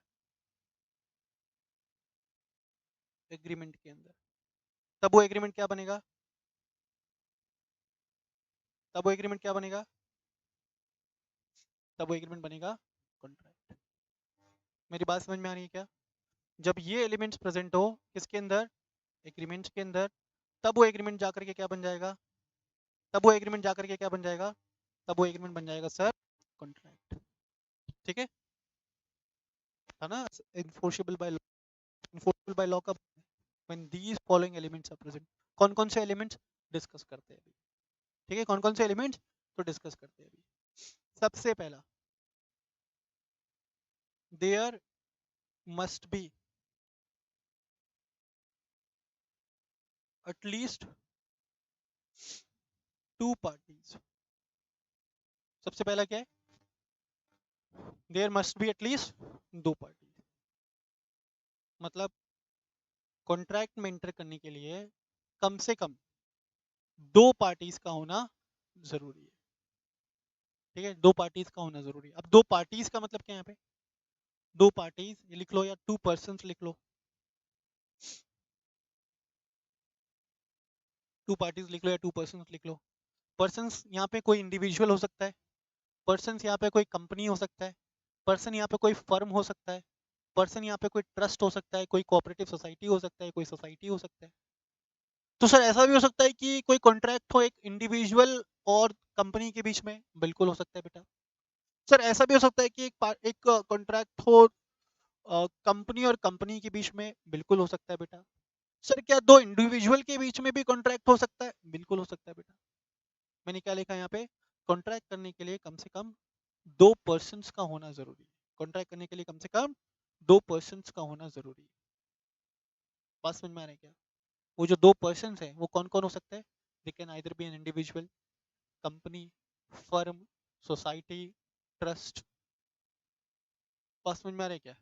एग्रीमेंट के अंदर, तब वो एग्रीमेंट क्या बनेगा, तब वो एग्रीमेंट क्या बनेगा, तब वो एग्रीमेंट बनेगा कॉन्ट्रैक्ट। मेरी बात समझ में आ रही है क्या? जब ये एलिमेंट्स प्रेजेंट हो किसके अंदर, एग्रीमेंट्स के अंदर, तब वो एग्रीमेंट जाकर के क्या बन जाएगा, तब वो एग्रीमेंट जाकर के क्या बन जाएगा, तब वो एग्रीमेंट बन जाएगा सर कॉन्ट्रैक्ट। ठीक है, था ना, enforceable by law, enforceable by law कब, when these following elements are present. कौन कौन से एलिमेंट्स डिस्कस करते हैं अभी, ठीक है, कौन कौन से एलिमेंट्स तो डिस्कस करते हैं अभी। सबसे पहला, there must be at least two parties. सबसे पहला क्या है, देयर मस्ट बी एटलीस्ट दो पार्टी। मतलब कॉन्ट्रैक्ट में एंटर करने के लिए कम से कम दो पार्टीज का होना जरूरी है। ठीक है, दो पार्टीज का होना जरूरी है। अब दो पार्टीज का मतलब क्या है यहाँ पे, दो पार्टीज ये लिख लो या टू पर्सन्स लिख लो, टू पार्टीज लिख लो या टू पर्सन्स लिख लो। पर्सन्स यहाँ पे कोई इंडिविजुअल हो सकता है, पर्सन्स यहाँ पे कोई कंपनी हो सकता है, पर्सन यहाँ पे कोई फर्म हो सकता है, पर्सन यहाँ पे कोई ट्रस्ट हो सकता है, कोई कोऑपरेटिव सोसाइटी हो सकता है, कोई सोसाइटी हो सकता है। तो सर ऐसा भी हो सकता है कि कोई कॉन्ट्रैक्ट हो एक इंडिविजुअल और कंपनी के बीच में, बिल्कुल हो सकता है बेटा। सर ऐसा भी हो सकता है कि एक कॉन्ट्रैक्ट हो कंपनी और कंपनी के बीच में, बिल्कुल हो सकता है बेटा। सर क्या दो इंडिविजुअल के बीच में भी कॉन्ट्रैक्ट हो सकता है, बिल्कुल हो सकता है बेटा। मैंने क्या लिखा है यहाँ पे, कॉन्ट्रैक्ट करने के लिए कम से कम दो पर्सन्स का होना जरूरी है, कॉन्ट्रैक्ट करने के लिए कम से कम दो पर्सन्स का होना जरूरी है। बात समझ में आ रहा है क्या? वो जो दो पर्सन्स है वो कौन कौन हो सकते हैं, they can either be an individual, company, firm, society, trust. बात समझ में आ रहा है क्या?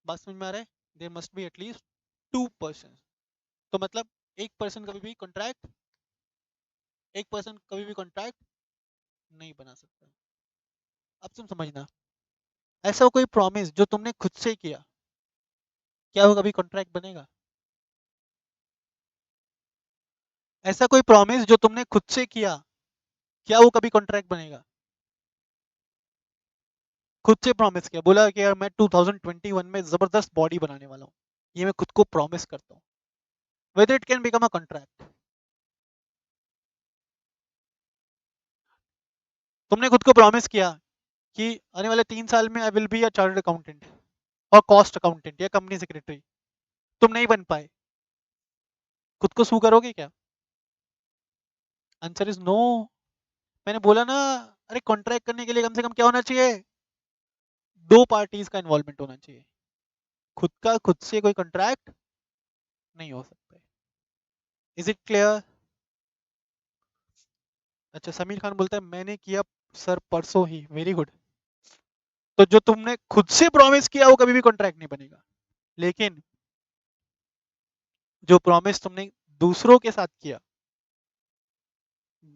बात समझ में आ रहा है, there must be at least two person. तो मतलब एक पर्सन कभी भी कॉन्ट्रैक्ट, एक पर्सन कभी भी कॉन्ट्रैक्ट नहीं बना सकता। अब तुम समझना, ऐसा कोई प्रॉमिस जो तुमने खुद से किया, क्या वो कभी कॉन्ट्रैक्ट बनेगा? ऐसा कोई प्रॉमिस जो तुमने खुद से किया, क्या वो कभी कॉन्ट्रैक्ट बनेगा? खुद से प्रॉमिस किया, बोला कि यार मैं 2021 में जबरदस्त बॉडी बनाने वाला हूँ, ये मैं खुद को प्रॉमिस करता हूँ, whether it can become a contract। तुमने खुद को प्रॉमिस किया कि आने वाले 3 साल में I will be a chartered accountant और कॉस्ट अकाउंटेंट या कंपनी सेक्रेटरी, तुम नहीं बन पाए, खुद को सू करोगे क्या? Answer is no. मैंने बोला ना, अरे कॉन्ट्रैक्ट करने के लिए कम से कम क्या होना चाहिए, दो पार्टीज का इन्वॉल्वमेंट होना चाहिए। खुद का खुद से कोई कॉन्ट्रैक्ट नहीं हो सकता है। Is it clear? अच्छा, समीर खान बोलता है मैंने किया सर परसों ही, वेरी गुड। तो जो तुमने खुद से प्रॉमिस किया वो कभी भी कॉन्ट्रैक्ट नहीं बनेगा, लेकिन जो प्रॉमिस तुमने दूसरों के साथ किया,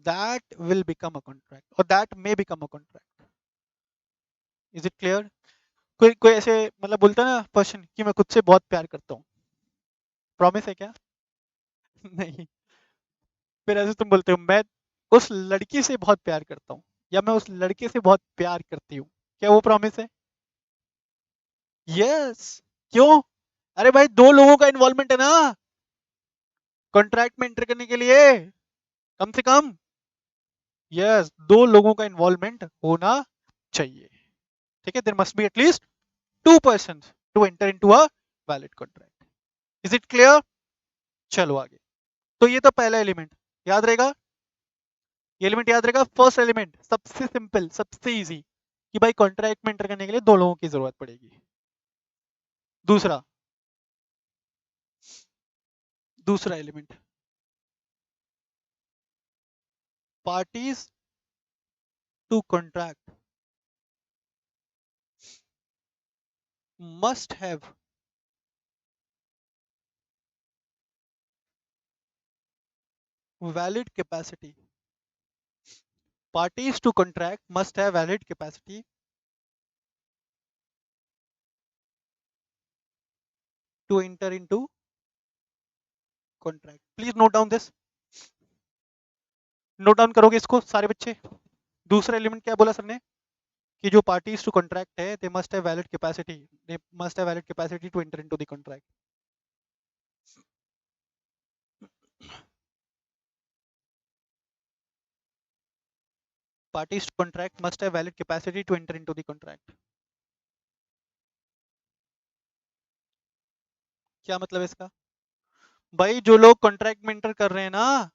that will become a contract और that may become a contract. Is it clear? कोई कोई ऐसे मतलब बोलता है ना पर्सन कि मैं खुद से बहुत प्यार करता हूँ, प्रॉमिस है क्या? नहीं। फिर ऐसे तुम बोलते हो मैं उस लड़की से बहुत प्यार करता हूँ या मैं उस लड़के से बहुत प्यार करती हूँ, क्या वो प्रॉमिस है? यस। क्यों? अरे भाई दो लोगों का इन्वॉल्वमेंट है ना कॉन्ट्रैक्ट में एंटर करने के लिए, कम से कम। यस, दो लोगों का इन्वॉल्वमेंट होना चाहिए। ठीक है, there must be at least two persons to enter into a valid contract. Is it clear? चलो आगे। तो ये तो पहला एलिमेंट याद रहेगा, ये एलिमेंट याद रहेगा, फर्स्ट एलिमेंट सबसे सिंपल सबसे इजी कि भाई कॉन्ट्रैक्ट में एंटर करने के लिए दो लोगों की जरूरत पड़ेगी। दूसरा, दूसरा element, parties to contract must have valid capacity. Parties to contract must have valid capacity to enter into contract. Please note down this. Note down करोगे इसको सारे बच्चे? दूसरा एलिमेंट क्या बोला सर ने कि जो पार्टीज टू कॉन्ट्रैक्ट है they must have valid capacity, they must have valid capacity to enter into the contract. Parties to contract must have valid capacity to enter into the contract. क्या मतलब है इसका? भाई जो लोग कॉन्ट्रैक्ट में enter कर रहे हैं ना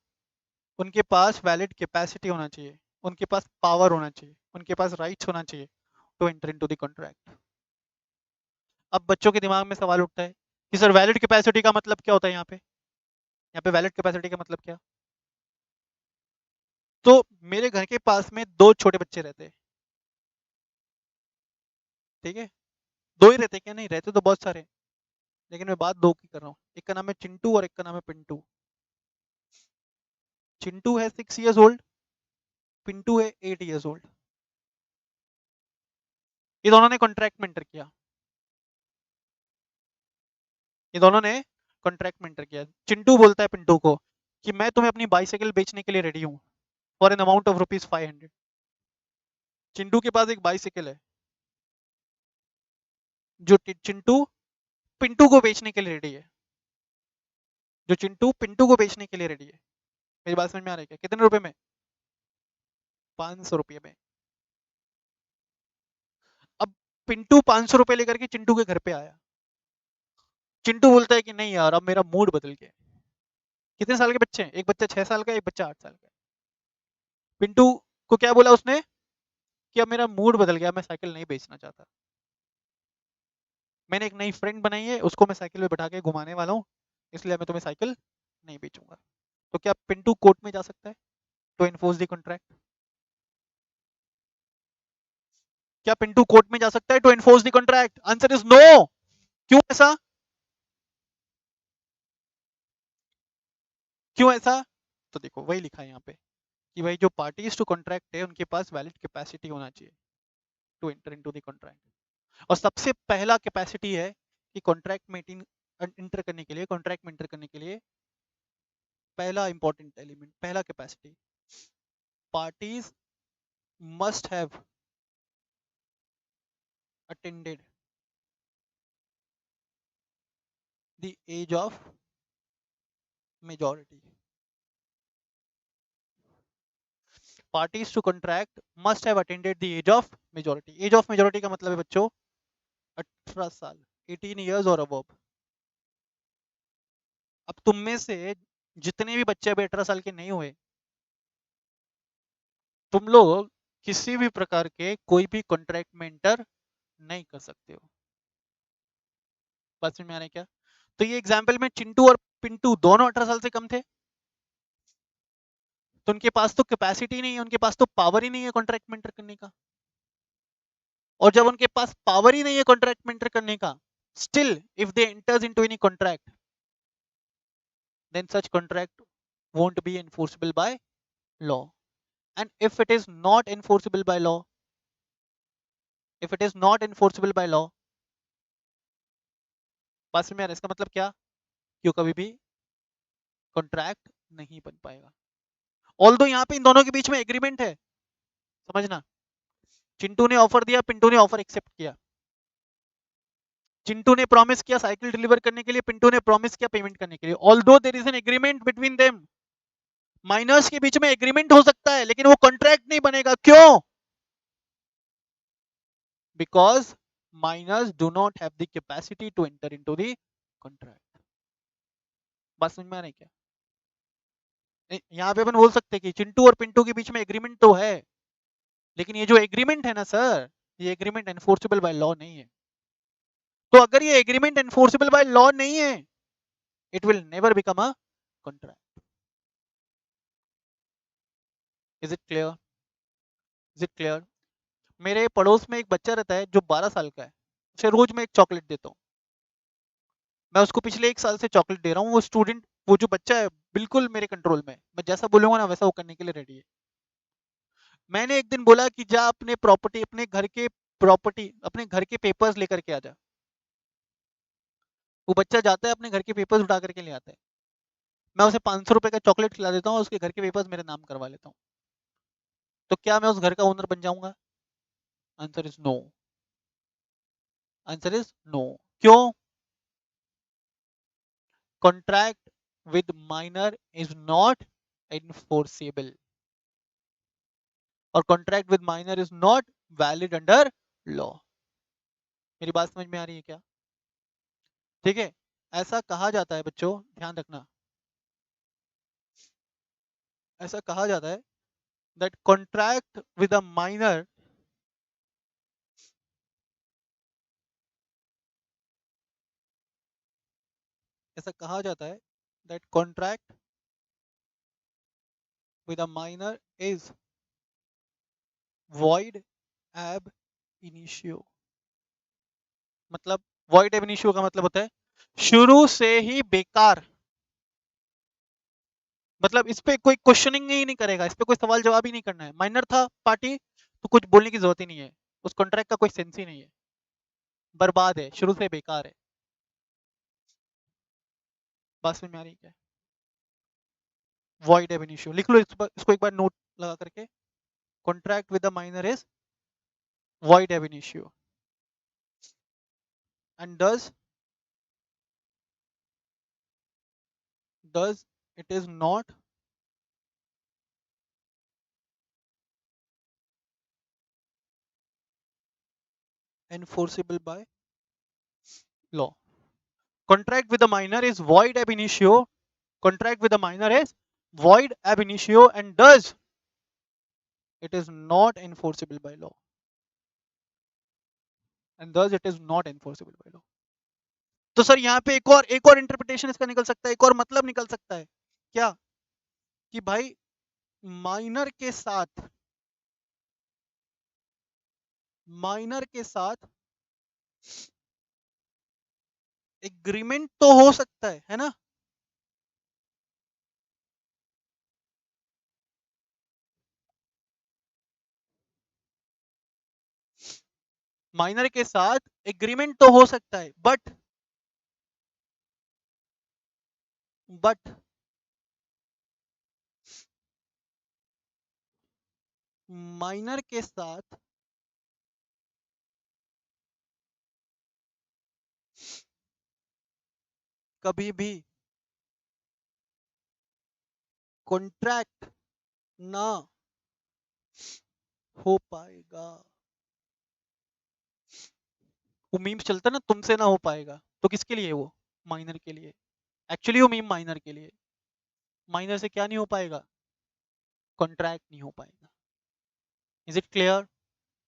उनके पास वैलिड कैपेसिटी होना चाहिए, उनके पास पावर होना चाहिए, उनके पास राइट्स होना चाहिए to enter into the contract. अब बच्चों के दिमाग में सवाल उठता है कि सर वैलिड कैपेसिटी का मतलब क्या होता है? यहाँ पे वैलिड कैपेसिटी का मतलब क्या? तो मेरे घर के पास में दो छोटे बच्चे रहते हैं, ठीक है? दो ही रहते, क्या नहीं रहते तो बहुत सारे, लेकिन मैं बात दो की कर रहा हूँ. एक का नाम है चिंटू और एक का नाम है पिंटू. चिंटू है 6 years old, पिंटू है 8 years old. ये दोनों ने कॉन्ट्रैक्ट में एंटर किया, ये दोनों ने कॉन्ट्रैक्ट में एंटर किया. चिंटू बोलता है पिंटू को कि मैं तुम्हें अपनी बाइसाइकिल बेचने के लिए रेडी हूँ for an amount of ₹500. Chintu के पास एक बाइसाइकिल है जो चिंटू पिंटू को बेचने के लिए रेडी है, जो चिंटू पिंटू को बेचने के लिए रेडी है. मेरी बात समझ में आ रही है क्या? कितने रुपए में? 500 रुपये में. अब पिंटू 500 रुपये लेकर के चिंटू के घर पे आया. चिंटू बोलता है कि नहीं यार अब मेरा मूड बदल गया. कितने साल के बच्चे हैं? एक बच्चा 6 साल का, एक बच्चा 8 साल का. पिंटू को क्या बोला उसने कि अब मेरा मूड बदल गया, मैं साइकिल नहीं बेचना चाहता, मैंने एक नई फ्रेंड बनाई है, उसको मैं साइकिल पे बैठा के घुमाने वाला हूँ, इसलिए मैं तुम्हें साइकिल नहीं बेचूंगा. तो क्या पिंटू कोर्ट में जा सकता है टू एनफोर्स द कॉन्ट्रैक्ट? क्या पिंटू कोर्ट में जा सकता है to enforce the contract? Answer is no. क्यों ऐसा? क्यों ऐसा? तो देखो वही लिखा है यहाँ पे कि भाई जो पार्टीज टू कॉन्ट्रैक्ट है उनके पास वैलिड कैपेसिटी होना चाहिए to enter into the contract. और सबसे पहला कैपेसिटी है कि कॉन्ट्रैक्ट में इंटर करने के लिए, कॉन्ट्रैक्ट में इंटर करने के लिए पहला इंपॉर्टेंट एलिमेंट, पहला capacity, parties must have attended the age of majority. Parties to contract must have attended the age of majority. Age of majority का मतलब है बच्चों 18 साल, 18 years और अबव. अब तुम में से जितने भी बच्चे अभी 18 साल के नहीं हुए, तुम लोग किसी भी प्रकार के कोई भी कॉन्ट्रैक्ट में एंटर नहीं कर सकते हो. बात में आ रहा है क्या? तो ये एग्जाम्पल में चिंटू और पिंटू दोनों 18 साल से कम थे, तो उनके पास तो कैपेसिटी नहीं है, उनके पास तो पावर ही नहीं है कॉन्ट्रैक्ट में एंटर करने का. और जब उनके पास पावर ही नहीं है कॉन्ट्रैक्ट में एंटर करने का, still if they enters into any contract, then such contract won't be enforceable by law. And if it is not enforceable by law, if it is not enforceable by law, पास में आ रहा है, इसका मतलब क्या? क्यों कभी भी कॉन्ट्रैक्ट नहीं बन पाएगा. ऑल्दो यहाँ पे इन दोनों के बीच में एग्रीमेंट है, समझना. चिंटू ने ऑफर दिया, पिंटू ने ऑफर एक्सेप्ट किया. चिंटू ने प्रॉमिस किया साइकिल डिलीवर करने के लिए, पिंटू ने प्रॉमिस किया पेमेंट करने के लिए. Although there is an agreement between them, minors के बीच में एग्रीमेंट हो सकता है लेकिन वो कॉन्ट्रैक्ट नहीं बनेगा. क्यों? Because minors do not have the capacity to enter into the contract. बात समझ में आ रही क्या? यहाँ पे अपन बोल सकते हैं कि चिंटू और पिंटू के बीच में एग्रीमेंट तो है, लेकिन ये जो एग्रीमेंट है ना सर, ये एग्रीमेंट एनफोर्सेबल बाय लॉ नहीं है. तो अगर ये एग्रीमेंट एनफोर्सेबल बाय लॉ नहीं है, it will never become a contract. Is it clear? Is it clear? मेरे पड़ोस में एक बच्चा रहता है जो 12 साल का है, उसे रोज मैं एक चॉकलेट देता हूँ, मैं उसको पिछले 1 साल से चॉकलेट दे रहा हूँ, वो स्टूडेंट, वो जो बच्चा है बिल्कुल मेरे कंट्रोल में है, मैं जैसा बोलूंगा ना वैसा वो करने के लिए रेडी है। मैंने एक दिन बोला कि जा अपने प्रॉपर्टी, अपने घर के पेपर्स लेकर के आ जा। वो बच्चा जाता है, अपने घर के पेपर्स उठा करके ले आता है, मैं उसे 500 रुपए का चॉकलेट खिला देता हूँ, उसके घर के पेपर्स मेरे नाम करवा लेता हूँ। तो क्या मैं उस घर का ओनर बन जाऊंगा? Answer is no. Answer is no. क्यों? Contract with minor is not enforceable, और contract with minor is not valid under law. मेरी बात समझ में आ रही है क्या? ठीक है, ऐसा कहा जाता है बच्चों, ध्यान रखना, ऐसा कहा जाता है that contract with a minor, ऐसा कहा जाता है that contract with a minor is void ab initio। मतलब void ab initio का मतलब होता है शुरू से ही बेकार, मतलब इस पे कोई क्वेश्चनिंग ही नहीं करेगा, इस पे कोई सवाल जवाब ही नहीं करना है। माइनर था पार्टी तो कुछ बोलने की जरूरत ही नहीं है, उस कॉन्ट्रैक्ट का कोई सेंस ही नहीं है, बर्बाद है, शुरू से बेकार है। बात समझ में आ रही है क्या? void ab initio लिख लो, इसको एक बार नोट लगा करके, contract with the minor is void ab initio and does it is not enforceable by law। Contract with a minor is void ab initio. Contract with a minor is void ab initio and does it is not enforceable by law. And thus it is not enforceable by law. तो sir यहाँ पे एक और interpretation इसका निकल सकता है, एक और मतलब निकल सकता है क्या, कि भाई माइनर के साथ एग्रीमेंट तो हो सकता है ना? माइनर के साथ एग्रीमेंट तो हो सकता है, बट माइनर के साथ कभी भी कॉन्ट्रैक्ट ना हो पाएगा। वो मीम्स चलता है ना, तुमसे ना हो पाएगा, तो किसके लिए है वो? माइनर के लिए। एक्चुअली वो मीम माइनर के लिए, माइनर से क्या नहीं हो पाएगा? कॉन्ट्रैक्ट नहीं हो पाएगा। Is it clear?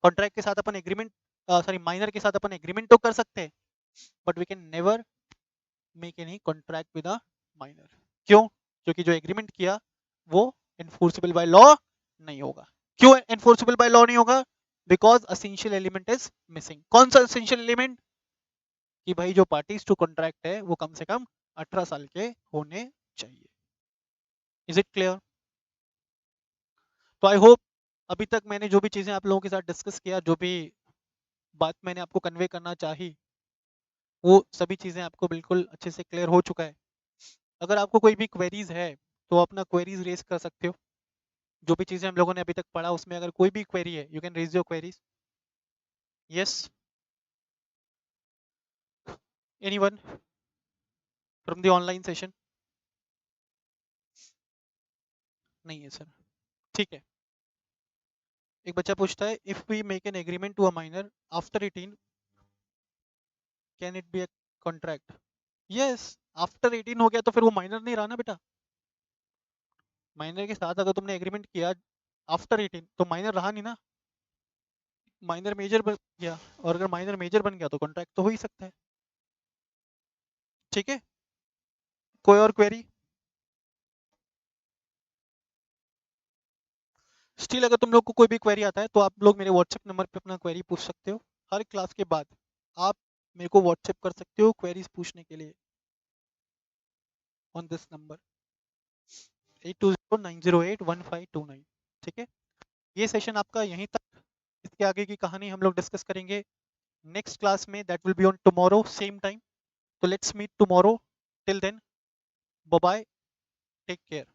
कॉन्ट्रैक्ट के साथ अपन एग्रीमेंट, सॉरी माइनर के साथ अपन एग्रीमेंट तो कर सकते हैं, but we can never make any contract with a minor. क्यों? क्योंकि जो एग्रीमेंट किया वो एनफोर्सेबल बाय लॉ नहीं होगा। क्यों एनफोर्सेबल बाय लॉ नहीं होगा? Because essential element is missing. कौन सा असेंशियल एलिमेंट? कि भाई जो पार्टीज टू कॉन्ट्रैक्ट है वो कम से कम 18 साल के होने चाहिए। Is it clear? तो आई होप अभी तक मैंने जो भी चीजें आप लोगों के साथ डिस्कस किया, जो भी बात मैंने आपको कन्वे करना चाही, वो सभी चीजें आपको बिल्कुल अच्छे से क्लियर हो चुका है। अगर आपको कोई भी क्वेरीज है तो अपना क्वेरीज रेज कर सकते हो। जो भी चीजें हम लोगों ने अभी तक पढ़ा उसमें अगर कोई भी क्वेरी है, you can raise your queries. Yes, anyone from the online session? नहीं है सर। ठीक है, एक बच्चा पूछता है if we make an agreement to a minor after 18 can it be a contract? Yes, after 18 हो गया तो फिर वो माइनर नहीं रहा ना बेटा। माइनर के साथ अगर तुमने एग्रीमेंट किया आफ्टर 18 तो माइनर रहा नहीं ना, माइनर मेजर बन गया, और अगर माइनर मेजर बन गया तो कॉन्ट्रैक्ट तो हो ही सकता है। ठीक है, कोई और क्वेरी? स्टिल अगर तुम लोग को कोई भी क्वेरी आता है तो आप लोग मेरे व्हाट्सएप नंबर पे अपना क्वेरी पूछ सकते हो हर क्लास के बाद। आप मेरे को व्हाट्सएप कर सकते हो क्वेरीज पूछने के लिए ऑन दिस नंबर 8209081529। ठीक है, ये सेशन आपका यहीं तक। इसके आगे की कहानी हम लोग डिस्कस करेंगे नेक्स्ट क्लास में, that will be on tomorrow same time. तो let's meet tomorrow, till then bye bye, take care.